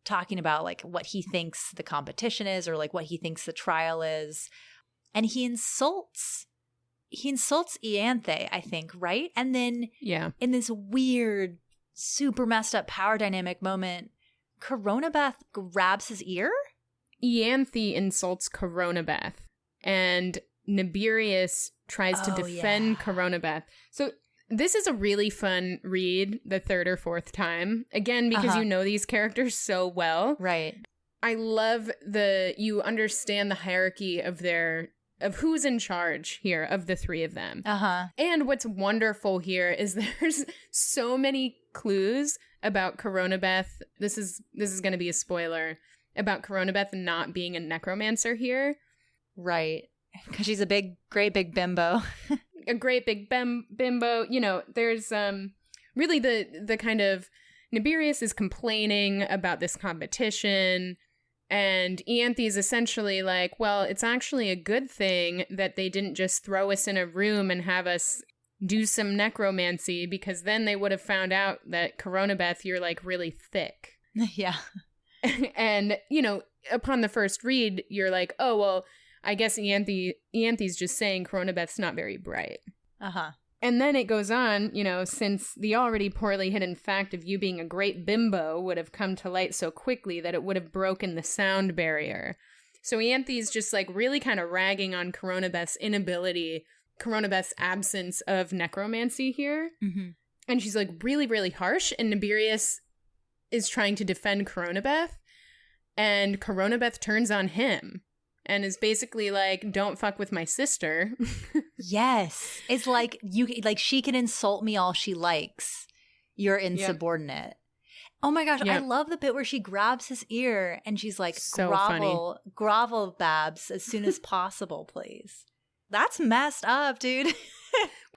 talking about like what he thinks the competition is, or like what he thinks the trial is. And he insults Ianthe, I think, right? And then in this weird, super messed up power dynamic moment, Coronabeth grabs his ear? Ianthe insults Coronabeth, and Nibirius tries to defend Coronabeth. So this is a really fun read the third or fourth time. Again, because you know these characters so well. Right. I love you understand the hierarchy of who's in charge here of the three of them. And what's wonderful here is there's so many clues about Coronabeth. This is going to be a spoiler about Coronabeth not being a necromancer here. Right. Because she's a great big bimbo. A great big bimbo. You know, there's really the kind of Nibirius is complaining about this competition. And Ianthe is essentially like, well, it's actually a good thing that they didn't just throw us in a room and have us do some necromancy, because then they would have found out that Coronabeth, you're like really thick. Yeah. And, you know, upon the first read, you're like, oh, well, I guess Ianthe's just saying Coronabeth's not very bright. And then it goes on, you know, since the already poorly hidden fact of you being a great bimbo would have come to light so quickly that it would have broken the sound barrier. So Ianthe's just like really kind of ragging on Coronabeth's absence of necromancy here. And she's like really, really harsh. And Nibirius is trying to defend Coronabeth. And Coronabeth turns on him and is basically like, don't fuck with my sister. Yes. It's like she can insult me all she likes. You're insubordinate. Oh my gosh, I love the bit where she grabs his ear and she's like, so grovel, Babs, as soon as possible, please. That's messed up, dude.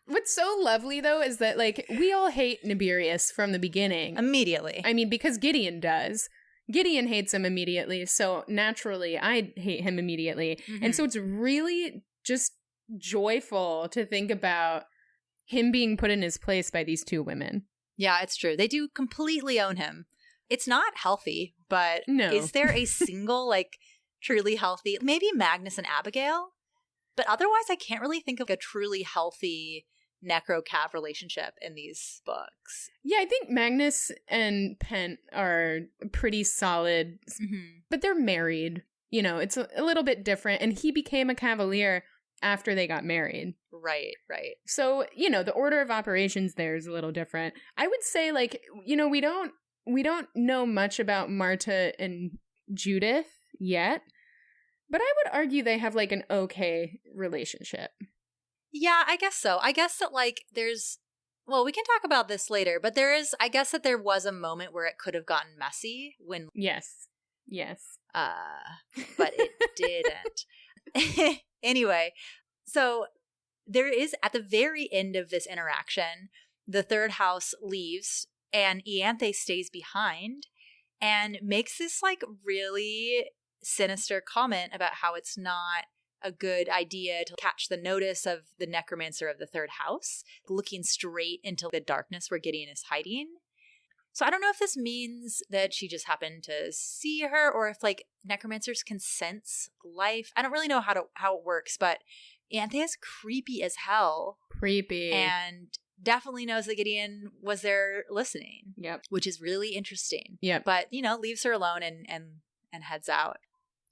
What's so lovely, though, is that, like, we all hate Nibirius from the beginning. Immediately. I mean, because Gideon does. Gideon hates him immediately, so naturally, I hate him immediately. And so it's really just joyful to think about him being put in his place by these two women. Yeah, it's true. They do completely own him. It's not healthy, but is there a single, like, truly healthy, maybe Magnus and Abigail? But otherwise, I can't really think of a truly healthy necro-cav relationship in these books. Yeah, I think Magnus and Pent are pretty solid, but they're married. You know, it's a little bit different. And he became a cavalier after they got married. Right. So, you know, the order of operations there is a little different. I would say, like, you know, we don't know much about Marta and Judith yet. But I would argue they have, like, an okay relationship. Yeah, I guess so. I guess that, like, we can talk about this later, but I guess that there was a moment where it could have gotten messy when... Yes. But it didn't. Anyway, so there is, at the very end of this interaction, the third house leaves And Ianthe stays behind and makes this like really sinister comment about how it's not a good idea to catch the notice of the necromancer of the third house, looking straight into the darkness where Gideon is hiding. So I don't know if this means that she just happened to see her, or if like necromancers can sense life. I don't really know how it works, but Ianthe is creepy as hell. Creepy. And definitely knows that Gideon was there listening. Yep. Which is really interesting. Yep. But, leaves her alone and heads out.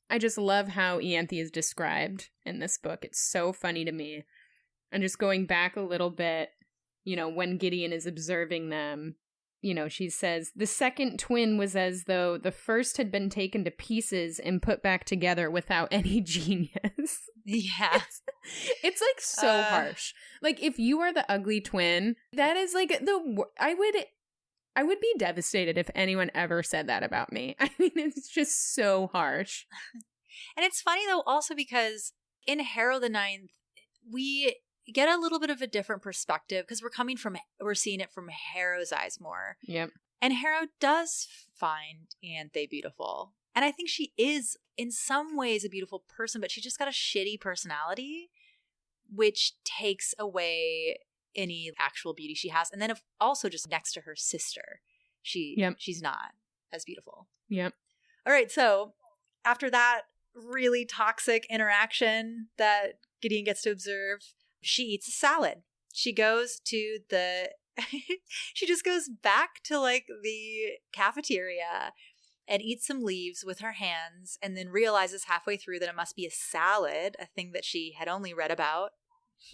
I just love how Ianthe is described in this book. It's so funny to me. And just going back a little bit, when Gideon is observing them, she says, the second twin was as though the first had been taken to pieces and put back together without any genius. Yeah. It's like so harsh. Like if you are the ugly twin, that is like I would be devastated if anyone ever said that about me. I mean, it's just so harsh. And it's funny though also because in Harrow the Ninth, we get a little bit of a different perspective because we're seeing it from Harrow's eyes more. Yep. And Harrow does find Ianthe beautiful. And I think she is in some ways a beautiful person, but she just got a shitty personality, which takes away any actual beauty she has. And then also just next to her sister, she's not as beautiful. Yep. All right. So after that really toxic interaction that Gideon gets to observe, she eats a salad. She goes to she just goes back to like the cafeteria and eats some leaves with her hands, and then realizes halfway through that it must be a salad, a thing that she had only read about.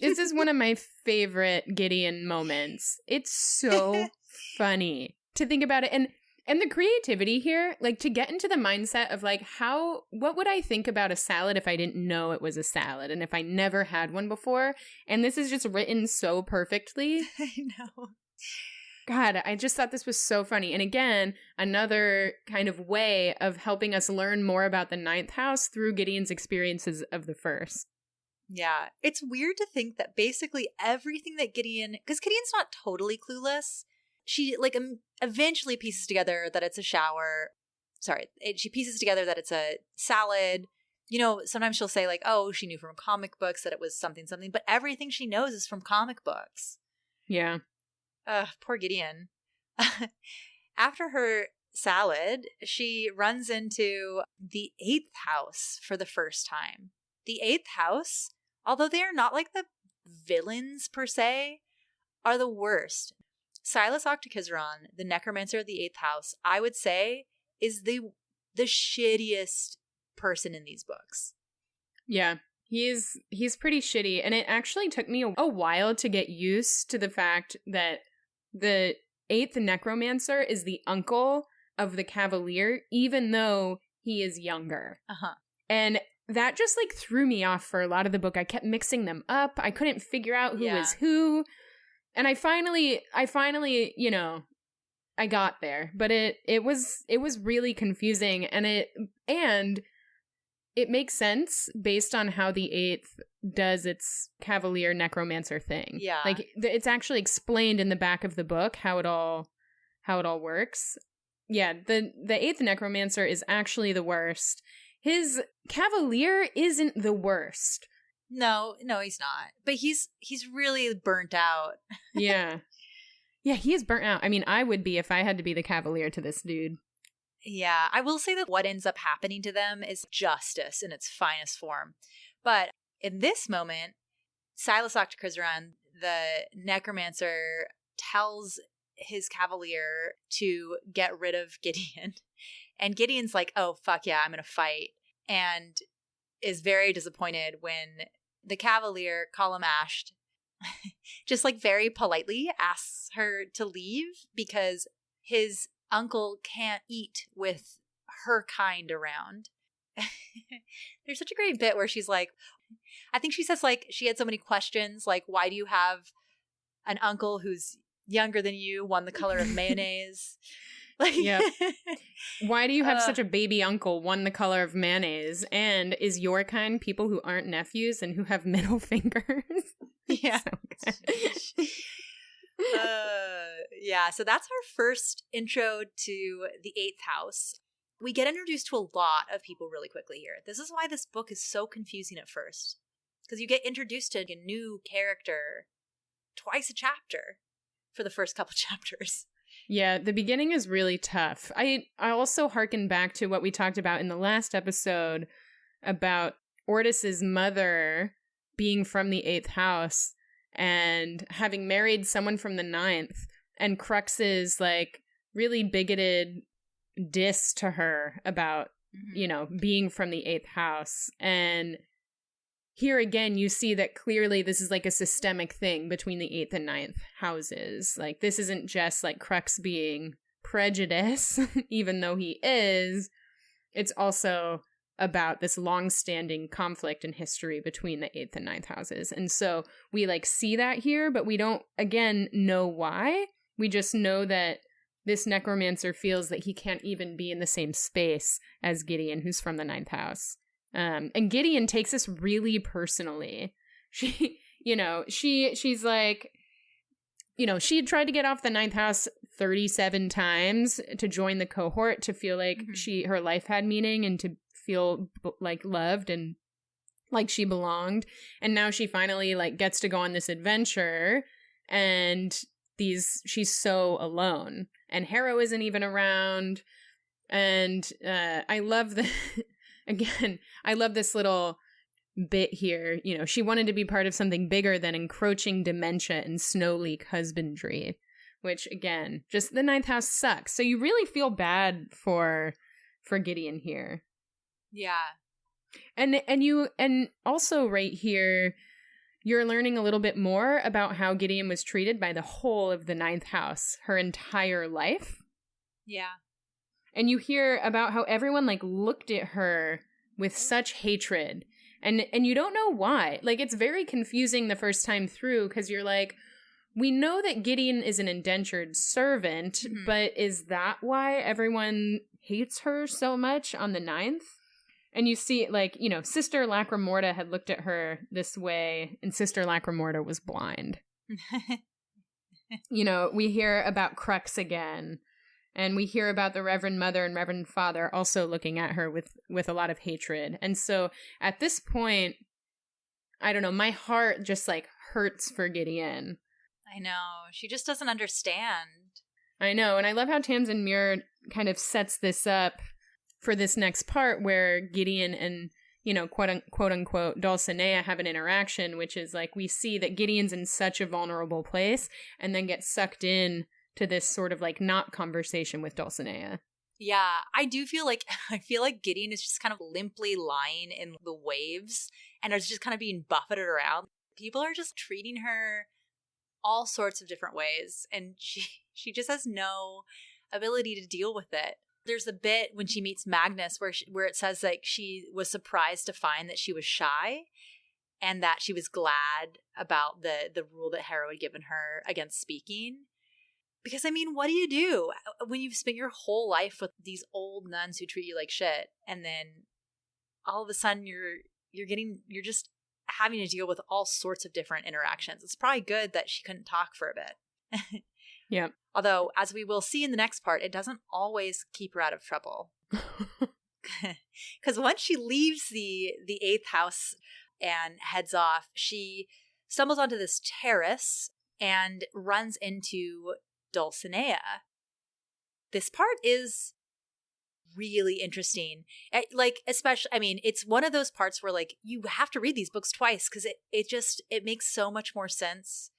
This is one of my favorite Gideon moments. It's so funny to think about it. And the creativity here, like to get into the mindset of like what would I think about a salad if I didn't know it was a salad and if I never had one before? And this is just written so perfectly. I know. God, I just thought this was so funny. And again, another kind of way of helping us learn more about the ninth house through Gideon's experiences of the first. Yeah. It's weird to think that basically everything that because Gideon's not totally clueless. She like eventually pieces together that it's a shower. She pieces together that it's a salad. Sometimes she'll say like, oh, she knew from comic books that it was something, but everything she knows is from comic books. Yeah. Poor Gideon. After her salad, she runs into the eighth house for the first time. The eighth house, although they are not like the villains per se, are the worst. Silas Octokizron, the necromancer of the eighth house, I would say is the shittiest person in these books. Yeah. He's pretty shitty, and it actually took me a while to get used to the fact that the eighth necromancer is the uncle of the Cavalier, even though he is younger. Uh-huh. And that just like threw me off for a lot of the book. I kept mixing them up. I couldn't figure out who was who. And I finally, I got there, but it was really confusing, and it makes sense based on how the eighth does its Cavalier necromancer thing. Yeah. Like it's actually explained in the back of the book how it all works. Yeah, the eighth necromancer is actually the worst. His Cavalier isn't the worst. No, he's not. But he's really burnt out. Yeah. Yeah, he is burnt out. I mean, I would be if I had to be the Cavalier to this dude. Yeah, I will say that what ends up happening to them is justice in its finest form. But in this moment, Silas Octokizron, the necromancer, tells his Cavalier to get rid of Gideon. And Gideon's like, oh, fuck yeah, I'm going to fight. And is very disappointed when the Cavalier, Colum Ashed, just like very politely asks her to leave because his uncle can't eat with her kind around. There's such a great bit where she's like, I think she says like she had so many questions, like why do you have an uncle who's younger than you, one the color of mayonnaise? Like, yeah. Why do you have such a baby uncle, one the color of mayonnaise, and is your kind people who aren't nephews and who have middle fingers? Yeah. Yeah, so that's our first intro to the 8th house. We get introduced to a lot of people really quickly here. This is why this book is so confusing at first. Because you get introduced to a new character twice a chapter for the first couple chapters. Yeah, the beginning is really tough. I also harken back to what we talked about in the last episode about Ortis's mother being from the 8th house and having married someone from the 9th, and Crux's like really bigoted diss to her about, you know, being from the 8th house. And here again, you see that clearly this is like a systemic thing between the 8th and 9th houses. Like, this isn't just like Crux being prejudice, even though he is. It's also about this long-standing conflict in history between the 8th and 9th houses. And so we like see that here, but we don't, again, know why. We just know that this necromancer feels that he can't even be in the same space as Gideon, who's from the 9th house. And Gideon takes this really personally. She's like, you know, she had tried to get off the 9th house 37 times to join the cohort, to feel like her life had meaning and to feel like loved and like she belonged. And now she finally like gets to go on this adventure, and she's so alone, and Harrow isn't even around. And I love I love this little bit here. You know, she wanted to be part of something bigger than encroaching dementia and snow leak husbandry, which again, just the 9th house sucks. So you really feel bad for Gideon here. Yeah. And also right here, you're learning a little bit more about how Gideon was treated by the whole of the 9th house her entire life. Yeah. And you hear about how everyone like looked at her with such hatred, and you don't know why. Like, it's very confusing the first time through, because you're like, we know that Gideon is an indentured servant, but is that why everyone hates her so much on the 9th? And you see, like, you know, Sister Lacrimorta had looked at her this way, and Sister Lacrimorta was blind. You know, we hear about Crux again. And we hear about the Reverend Mother and Reverend Father also looking at her with a lot of hatred. And so at this point, I don't know, my heart just like hurts for Gideon. I know. She just doesn't understand. I know. And I love how Tamsin Muir kind of sets this up for this next part, where Gideon and, you know, quote unquote, Dulcinea have an interaction, which is like, we see that Gideon's in such a vulnerable place and then gets sucked in to this sort of like not conversation with Dulcinea. Yeah, I feel like Gideon is just kind of limply lying in the waves and is just kind of being buffeted around. People are just treating her all sorts of different ways, and she just has no ability to deal with it. There's a bit when she meets Magnus where it says like she was surprised to find that she was shy, and that she was glad about the rule that Harrow had given her against speaking. Because, I mean, what do you do when you've spent your whole life with these old nuns who treat you like shit, and then all of a sudden you're just having to deal with all sorts of different interactions? It's probably good that she couldn't talk for a bit. Yeah. Although, as we will see in the next part, it doesn't always keep her out of trouble. Because once she leaves the 8th house and heads off, she stumbles onto this terrace and runs into Dulcinea. This part is really interesting. Like, especially, I mean, it's one of those parts where like you have to read these books twice, because it makes so much more sense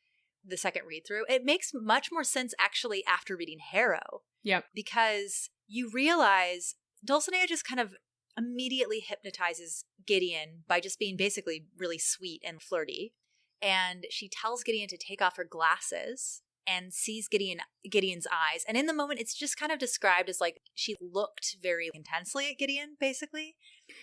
the second read through. It makes much more sense actually after reading Harrow. Yep. Because you realize Dulcinea just kind of immediately hypnotizes Gideon by just being basically really sweet and flirty. And she tells Gideon to take off her glasses and sees Gideon's eyes. And in the moment, it's just kind of described as like she looked very intensely at Gideon, basically.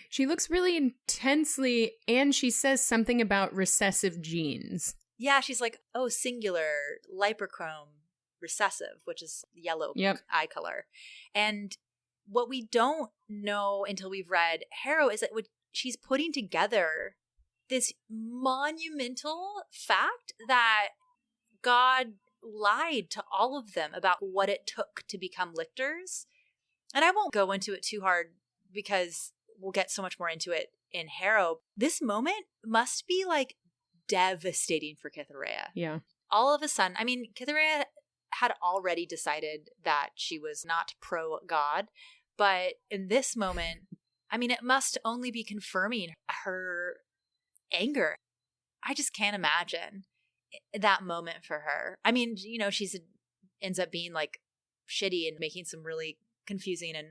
She looks really intensely, and she says something about recessive genes. Yeah, she's like, oh, singular, lipochrome, recessive, which is yellow eye color. And what we don't know until we've read Harrow is that she's putting together this monumental fact that God lied to all of them about what it took to become lictors. And I won't go into it too hard because we'll get so much more into it in Harrow. This moment must be like devastating for Cytherea. Yeah. All of a sudden, I mean, Cytherea had already decided that she was not pro-God, but in this moment, I mean, it must only be confirming her anger. I just can't imagine that moment for her. I mean, you know, she's ends up being like shitty and making some really confusing and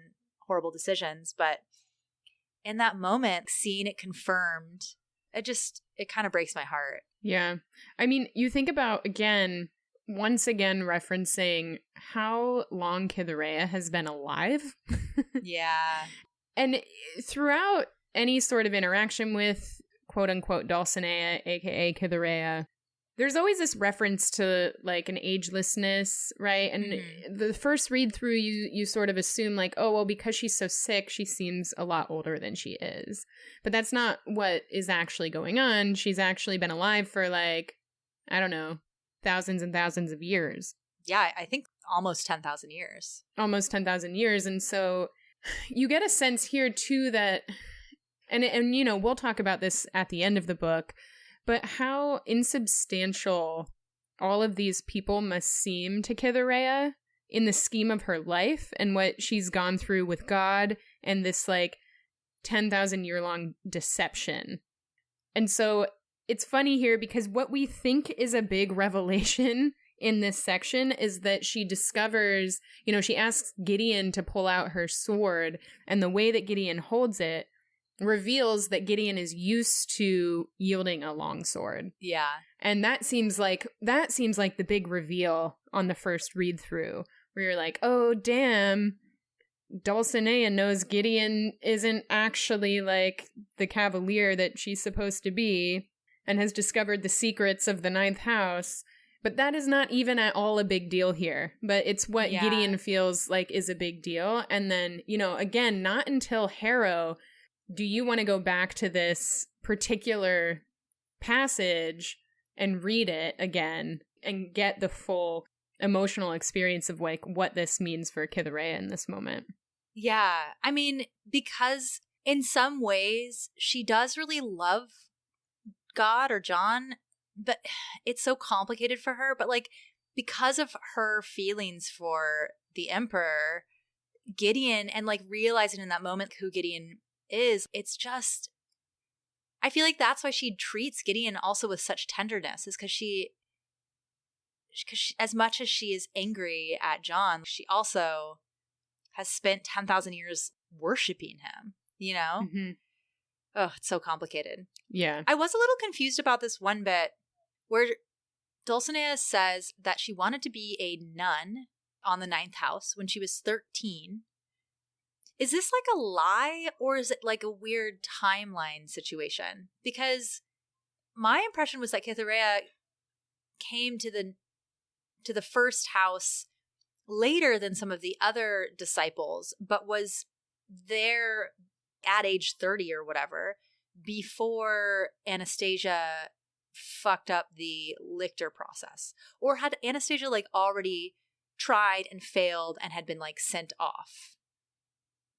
horrible decisions, but in that moment, seeing it confirmed, it kind of breaks my heart. Yeah. I mean, you think about, once again referencing how long Cytherea has been alive. Yeah. And throughout any sort of interaction with quote-unquote Dulcinea, aka Cytherea, there's always this reference to like an agelessness, right? And the first read through, you sort of assume like, oh, well, because she's so sick, she seems a lot older than she is. But that's not what is actually going on. She's actually been alive for like, I don't know, thousands and thousands of years. Yeah, I think almost 10,000 years. Almost 10,000 years. And so you get a sense here too that, and you know, we'll talk about this at the end of the book, but how insubstantial all of these people must seem to Cytherea in the scheme of her life and what she's gone through with God and this like 10,000 year long deception. And so it's funny here because what we think is a big revelation in this section is that she discovers, you know, she asks Gideon to pull out her sword, and the way that Gideon holds it reveals that Gideon is used to wielding a long sword. Yeah. And that seems like the big reveal on the first read through, where you're like, oh damn, Dulcinea knows Gideon isn't actually like the cavalier that she's supposed to be and has discovered the secrets of the ninth house. But that is not even at all a big deal here. But it's what Gideon feels like is a big deal. And then, you know, again, not until Harrow do you want to go back to this particular passage and read it again and get the full emotional experience of like what this means for Cytherea in this moment. Yeah. I mean, because in some ways she does really love God or John, but it's so complicated for her. But like, because of her feelings for the Emperor, Gideon, and like realizing in that moment who Gideon is, it's just, I feel like that's why she treats Gideon also with such tenderness, is because she, as much as she is angry at John, she also has spent 10,000 years worshiping him, you know? Mm-hmm. Oh, it's so complicated. Yeah. I was a little confused about this one bit where Dulcinea says that she wanted to be a nun on the ninth house when she was 13. Is this like a lie, or is it like a weird timeline situation? Because my impression was that Cytherea came to the first house later than some of the other disciples, but was there at age 30 or whatever before Anastasia fucked up the lictor process. Or had Anastasia like already tried and failed and had been like sent off?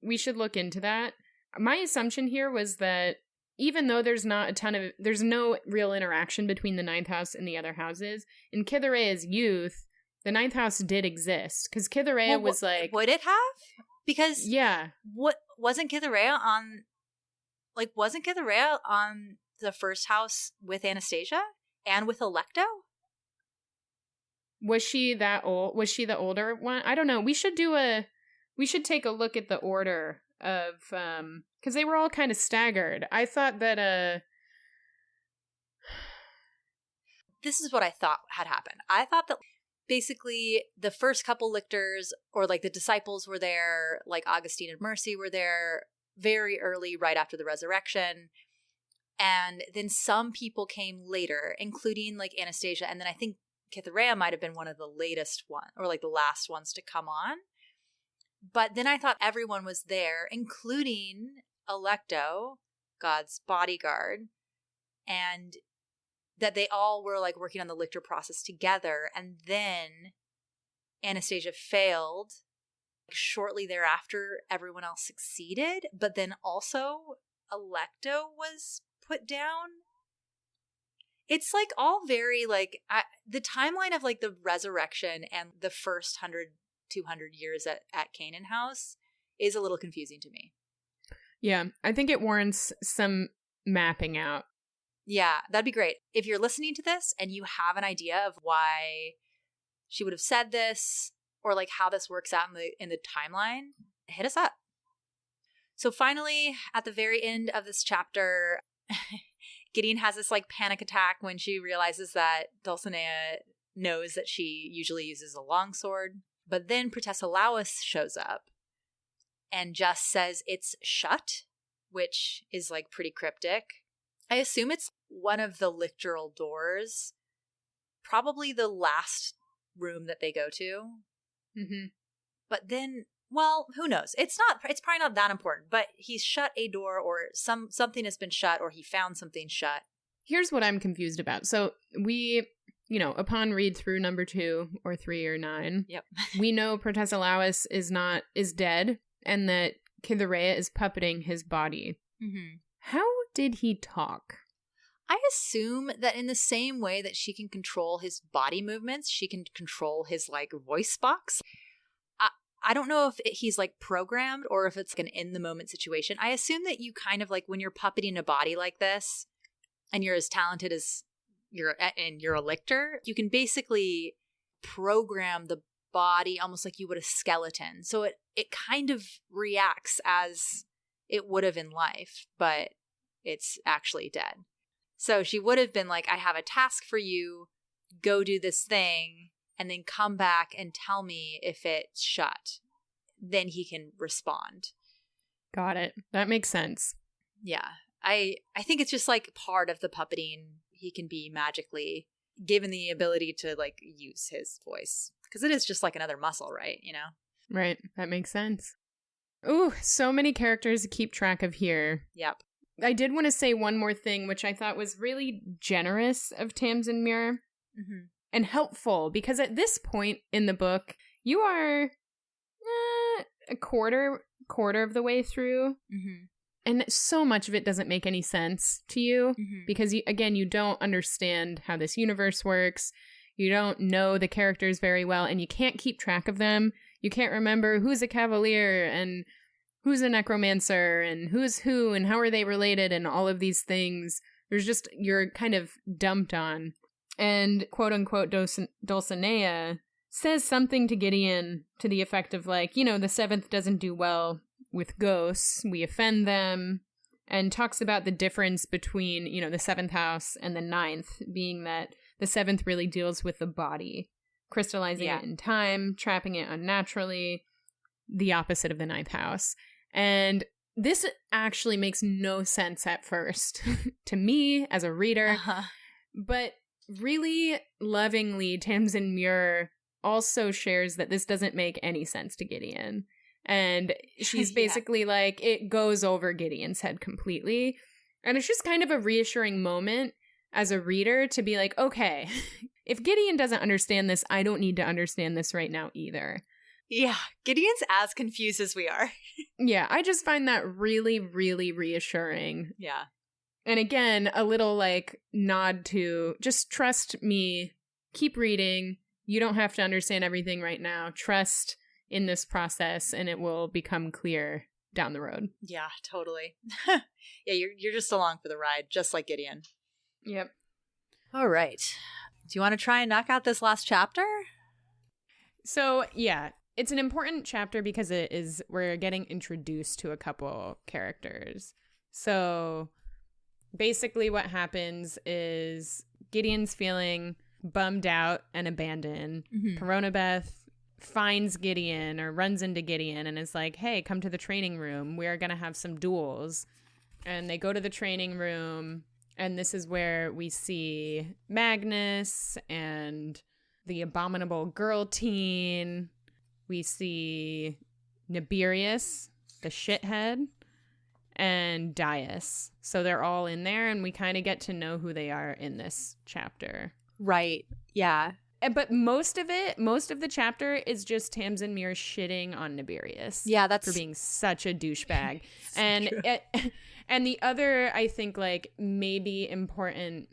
We should look into that. My assumption here was that even though there's no real interaction between the ninth house and the other houses, in Cytherea's youth, the ninth house did exist. Because Cytherea was like... Would it have? Because... Yeah. Wasn't Cytherea on the first house with Anastasia? And with Alecto? Was she that old? Was she the older one? I don't know. We should take a look at the order of, because they were all kind of staggered. I thought that, this is what I thought had happened. I thought that basically the first couple lictors, or like the disciples were there, like Augustine and Mercy were there very early, right after the resurrection. And then some people came later, including like Anastasia. And then I think Cytherea might have been one of the latest one, or like the last ones to come on. But then I thought everyone was there, including Alecto, God's bodyguard. And that they all were like working on the lictor process together, and then Anastasia failed. Shortly thereafter, everyone else succeeded, but then also Alecto was put down. It's like all very like the timeline of like the resurrection and the first 100, 200 years at Canaan House is a little confusing to me. Yeah, I think it warrants some mapping out. Yeah, that'd be great. If you're listening to this and you have an idea of why she would have said this, or like how this works out in the timeline, hit us up. So finally, at the very end of this chapter, Gideon has this like panic attack when she realizes that Dulcinea knows that she usually uses a longsword. But then Protesilaus shows up and just says it's shut, which is like pretty cryptic. I assume it's one of the lictoral doors, probably the last room that they go to. Mm-hmm. But then, well, who knows? It's probably not that important, but he's shut a door, or something has been shut, or he found something shut. Here's what I'm confused about. So we, upon read through number 2 or 3 or 9, yep, we know Protesilaus is dead, and that Cytherea is puppeting his body. Mm-hmm. How did he talk? I assume that in the same way that she can control his body movements, she can control his like voice box. I don't know if he's like programmed or if it's like an in the moment situation. I assume that you kind of like when you're puppeting a body like this and you're as talented as you're a lictor, you can basically program the body almost like you would a skeleton. So it kind of reacts as it would have in life, but it's actually dead. So she would have been like, I have a task for you, go do this thing, and then come back and tell me if it's shut. Then he can respond. Got it. That makes sense. Yeah. I think it's just like part of the puppeting. He can be magically given the ability to like use his voice. Because it is just like another muscle, right? Right. That makes sense. Ooh, so many characters to keep track of here. Yep. I did want to say one more thing, which I thought was really generous of Tamsin Muir. Mm-hmm. And helpful, because at this point in the book, you are a quarter of the way through. Mm-hmm. And so much of it doesn't make any sense to you, mm-hmm. because, you don't understand how this universe works. You don't know the characters very well, and you can't keep track of them. You can't remember who's a cavalier and who's a necromancer and who's who and how are they related and all of these things. You're kind of dumped on. And quote-unquote Dulcinea says something to Gideon to the effect of like, the seventh doesn't do well with ghosts. We offend them. And talks about the difference between, the seventh house and the ninth, being that the seventh really deals with the body, crystallizing it in time, trapping it unnaturally, the opposite of the ninth house. And this actually makes no sense at first to me as a reader. Uh-huh. But really lovingly, Tamsin Muir also shares that this doesn't make any sense to Gideon. And she's basically like, it goes over Gideon's head completely. And it's just kind of a reassuring moment as a reader to be like, okay, if Gideon doesn't understand this, I don't need to understand this right now either. Yeah, Gideon's as confused as we are. Yeah, I just find that really, really reassuring. Yeah. And again, a little like nod to just trust me, keep reading. You don't have to understand everything right now. Trust in this process and it will become clear down the road. Yeah, totally. Yeah, you're just along for the ride, just like Gideon. Yep. All right. Do you want to try and knock out this last chapter? So, yeah, it's an important chapter because we're getting introduced to a couple characters. So basically what happens is Gideon's feeling bummed out and abandoned. Mm-hmm. Peronabeth finds Gideon or runs into Gideon and is like, hey, come to the training room. We are going to have some duels. And they go to the training room, and this is where we see Magnus and the abominable girl teen. We see Nibirius, the shithead. and Dias. So they're all in there, and we kind of get to know who they are in this chapter. Right. Yeah. But most of the chapter is just Tamsin Muir shitting on Nibirius. Yeah, that's for being such a douchebag. So and true. And the other, I think, like, maybe important,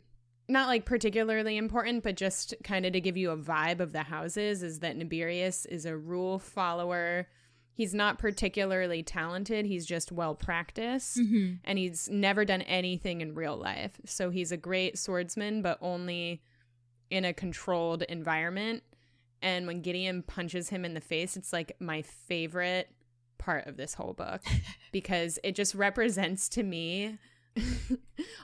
not like particularly important, but just kind of to give you a vibe of the houses, is that Nibirius is a rule follower. He's not particularly talented. He's just well practiced. Mm-hmm. And he's never done anything in real life. So he's a great swordsman, but only in a controlled environment. And when Gideon punches him in the face, it's like my favorite part of this whole book, because it just represents to me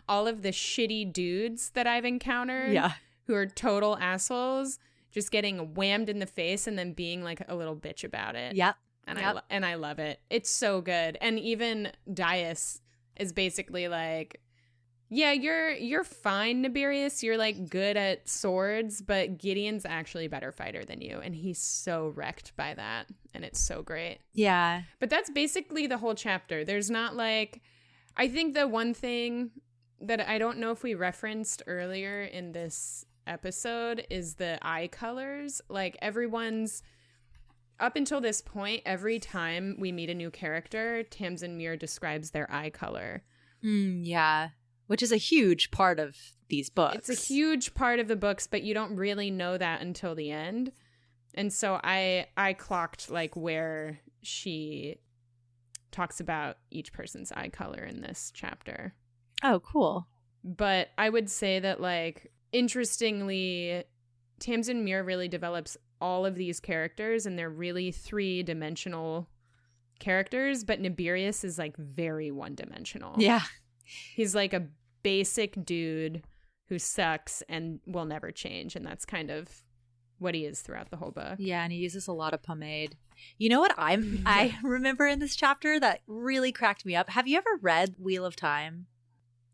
all of the shitty dudes that I've encountered, who are total assholes, just getting whammed in the face and then being like a little bitch about it. Yep. And I love it. It's so good. And even Dias is basically like, yeah, you're fine, Nibirius. You're like good at swords, but Gideon's actually a better fighter than you. And he's so wrecked by that. And it's so great. Yeah. But that's basically the whole chapter. There's not like, I think the one thing that I don't know if we referenced earlier in this episode is the eye colors. Like, everyone's, up until this point, every time we meet a new character, Tamsin Muir describes their eye color. Yeah. Which is a huge part of these books. It's a huge part of the books, but you don't really know that until the end. And so I clocked like where she talks about each person's eye color in this chapter. Oh, cool. But I would say that, like, interestingly, Tamsin Muir really develops all of these characters, and they're really three-dimensional characters, but Nibirius is like very one-dimensional. Yeah. He's like a basic dude who sucks and will never change, and that's kind of what he is throughout the whole book. Yeah, and he uses a lot of pomade. You know what I remember in this chapter that really cracked me up? Have you ever read Wheel of Time?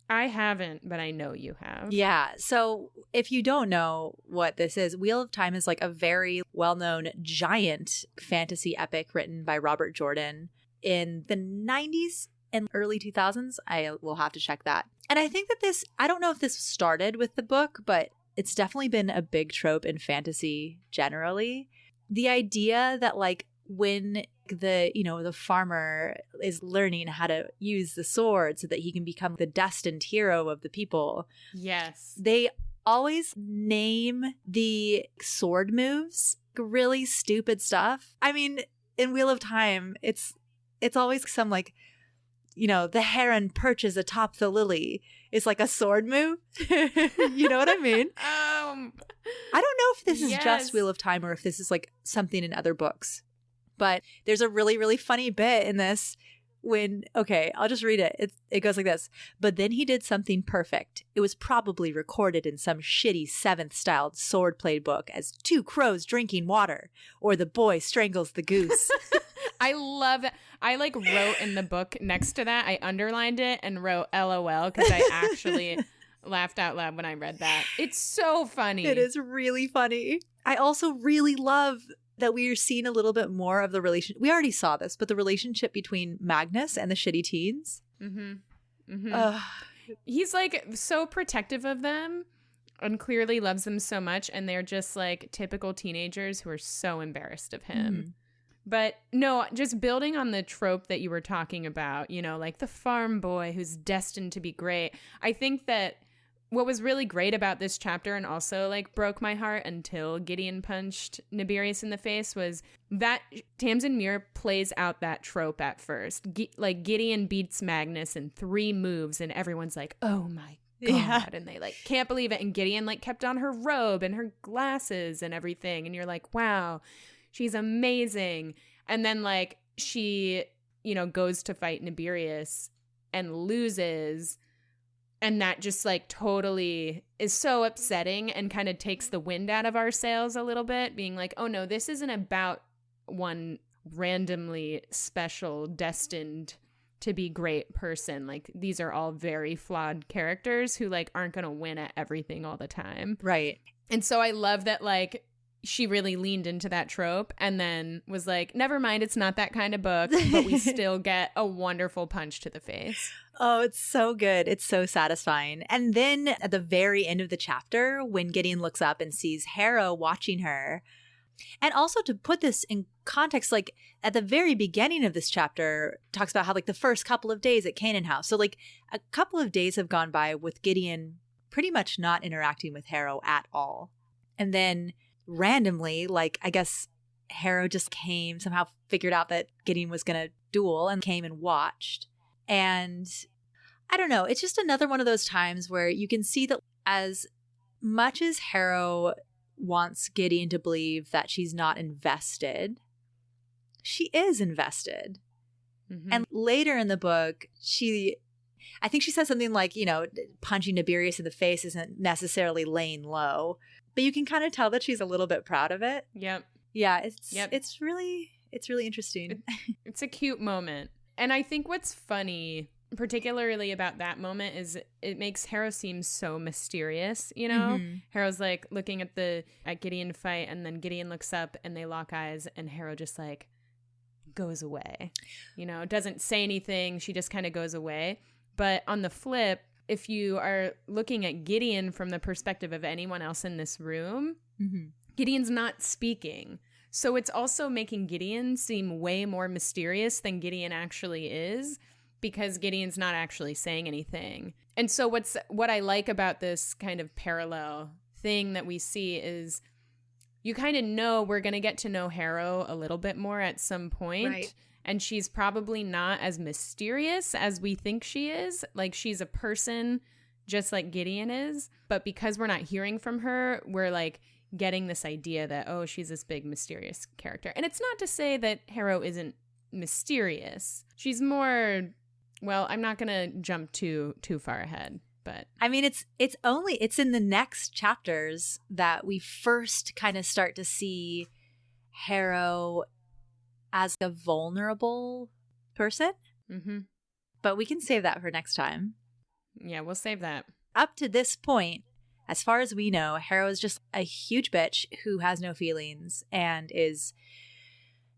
I haven't, but I know you have. Yeah. So if you don't know what this is, Wheel of Time is like a very well-known giant fantasy epic written by Robert Jordan in the 90s and early 2000s. I will have to check that. And I think that this, I don't know if this started with the book, but it's definitely been a big trope in fantasy generally. The idea that, like, when the farmer is learning how to use the sword so that he can become the destined hero of the people. Yes. They always name the sword moves really stupid stuff. I mean, in Wheel of Time, it's always some like, the heron perches atop the lily is like a sword move. You know what I mean? I don't know if this is just Wheel of Time or if this is like something in other books. But there's a really, really funny bit in this when, okay, I'll just read it. It goes like this. But then he did something perfect. It was probably recorded in some shitty 7th-styled sword-play book as 2 crows drinking water, or the boy strangles the goose. I love that. I wrote in the book next to that, I underlined it and wrote LOL because I actually laughed out loud when I read that. It's so funny. It is really funny. I also really love that we are seeing a little bit more of the relation. We already saw this, but the relationship between Magnus and the shitty teens. Mm-hmm. Mm-hmm. He's like so protective of them and clearly loves them so much. And they're just like typical teenagers who are so embarrassed of him. Mm. But no, just building on the trope that you were talking about, like the farm boy who's destined to be great. I think that what was really great about this chapter and also like broke my heart until Gideon punched Nibirius in the face was that Tamsin Muir plays out that trope at first. Like Gideon beats Magnus in 3 moves and everyone's like, oh my God. Yeah. And they like can't believe it. And Gideon like kept on her robe and her glasses and everything. And you're like, wow, she's amazing. And then like she, goes to fight Nibirius and loses. And that just like totally is so upsetting and kind of takes the wind out of our sails a little bit, being like, oh no, this isn't about one randomly special, destined to be great person. Like these are all very flawed characters who like aren't going to win at everything all the time. Right. And so I love that like she really leaned into that trope and then was like, never mind, it's not that kind of book, but we still get a wonderful punch to the face. Oh, it's so good. It's so satisfying. And then at the very end of the chapter, when Gideon looks up and sees Harrow watching her, and also to put this in context, like at the very beginning of this chapter, talks about how like the first couple of days at Canaan House. So like a couple of days have gone by with Gideon pretty much not interacting with Harrow at all. And then randomly, like I guess Harrow just came, somehow figured out that Gideon was going to duel and came and watched. And I don't know, it's just another one of those times where you can see that as much as Harrow wants Gideon to believe that she's not invested, she is invested. Mm-hmm. And later in the book, I think she says something like, you know, punching Nibirius in the face isn't necessarily laying low, but you can kind of tell that she's a little bit proud of it. Yep. Yeah, it's really interesting. It's a cute moment. And I think what's funny, particularly about that moment, is it makes Harrow seem so mysterious, you know? Mm-hmm. Harrow's like looking at Gideon fight, and then Gideon looks up and they lock eyes, and Harrow just like goes away. You know, doesn't say anything. She just kind of goes away. But on the flip, if you are looking at Gideon from the perspective of anyone else in this room, mm-hmm. Gideon's not speaking. So it's also making Gideon seem way more mysterious than Gideon actually is, because Gideon's not actually saying anything. And so what I like about this kind of parallel thing that we see is you kind of know we're going to get to know Harrow a little bit more at some point. Right. And she's probably not as mysterious as we think she is. Like, she's a person just like Gideon is. But because we're not hearing from her, we're like getting this idea that, oh, she's this big mysterious character. And it's not to say that Harrow isn't mysterious. She's more, well, I'm not going to jump too far ahead. But I mean, it's in the next chapters that we first kind of start to see Harrow as a vulnerable person. Mm-hmm. But we can save that for next time. Yeah, we'll save that. Up to this point, as far as we know, Harrow is just a huge bitch who has no feelings and is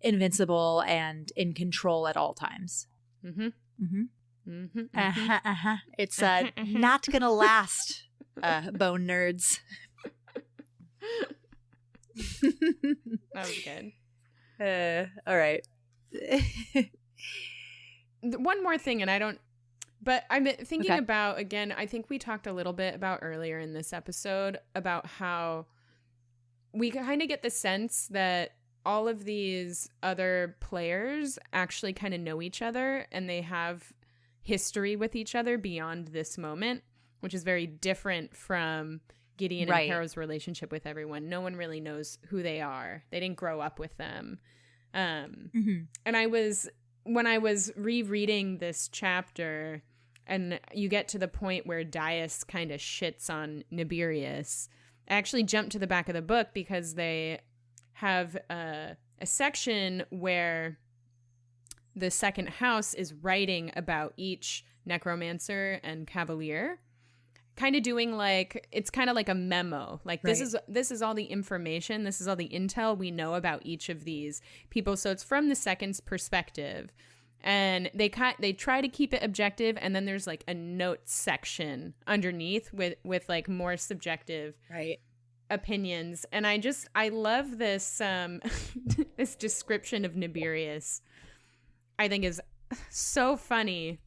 invincible and in control at all times. Mm-hmm. Mm-hmm. Mm-hmm. Uh-huh, uh-huh. It's not gonna last, bone nerds. That was good. All right. One more thing, but I'm thinking about, again, I think we talked a little bit about earlier in this episode about how we kind of get the sense that all of these other players actually kind of know each other and they have history with each other beyond this moment, which is very different from Gideon and Harrow's relationship with everyone. No one really knows who they are. They didn't grow up with them. Mm-hmm. And when I was rereading this chapter and you get to the point where Dias kind of shits on Nibirius, I actually jumped to the back of the book because they have a section where the second house is writing about each necromancer and cavalier, kind of doing like, it's kind of like a memo. Like, this is all the information, this is all the intel we know about each of these people. So it's from the second's perspective. And they try to keep it objective, and then there's like a notes section underneath with like more subjective opinions. And I love this this description of Nibirius. I think is so funny.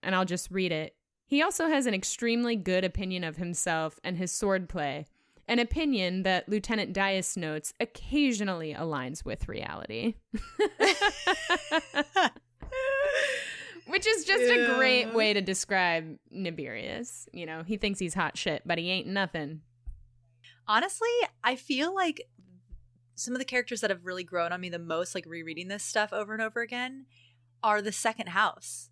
And I'll just read it. He also has an extremely good opinion of himself and his swordplay, an opinion that Lieutenant Dias notes occasionally aligns with reality. Which is just a great way to describe Nibirius. You know, he thinks he's hot shit, but he ain't nothing. Honestly, I feel like some of the characters that have really grown on me the most, like rereading this stuff over and over again, are the second house.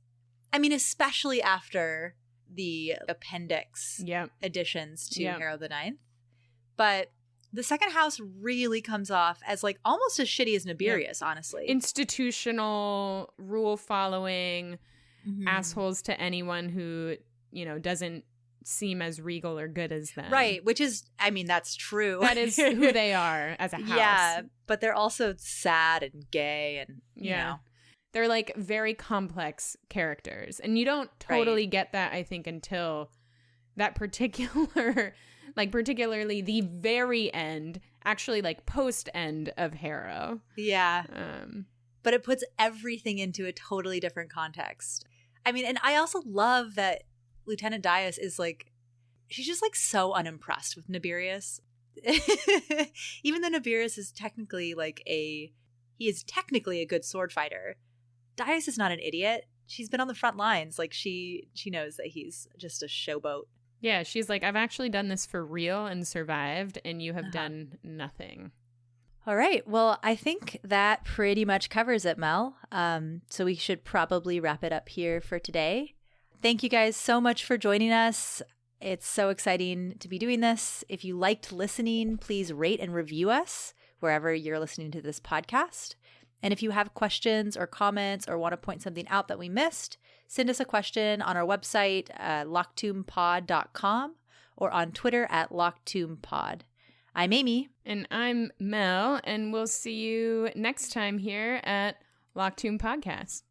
I mean, especially after the appendix additions to Harrow the Ninth. But the second house really comes off as like almost as shitty as Nibirius, honestly. Institutional, rule following, assholes to anyone who, you know, doesn't seem as regal or good as them. Right, which is, I mean, that's true. That is who they are as a house. Yeah, but they're also sad and gay and, you know. They're like very complex characters. And you don't totally get that, I think, until that particular, like particularly the very end, actually like post-end of Harrow. Yeah. But it puts everything into a totally different context. I mean, and I also love that Lieutenant Dias is like, she's just like so unimpressed with Nibirius. Even though Nibirius is technically he is technically a good sword fighter, Dias is not an idiot. She's been on the front lines. Like she knows that he's just a showboat. Yeah, she's like, I've actually done this for real and survived, and you have done nothing. All right. Well, I think that pretty much covers it, Mel. So we should probably wrap it up here for today. Thank you guys so much for joining us. It's so exciting to be doing this. If you liked listening, please rate and review us wherever you're listening to this podcast. And if you have questions or comments or want to point something out that we missed, send us a question on our website, locktoompod.com, or on Twitter at locktoompod. I'm Amy. And I'm Mel, and we'll see you next time here at Locktoon Podcast.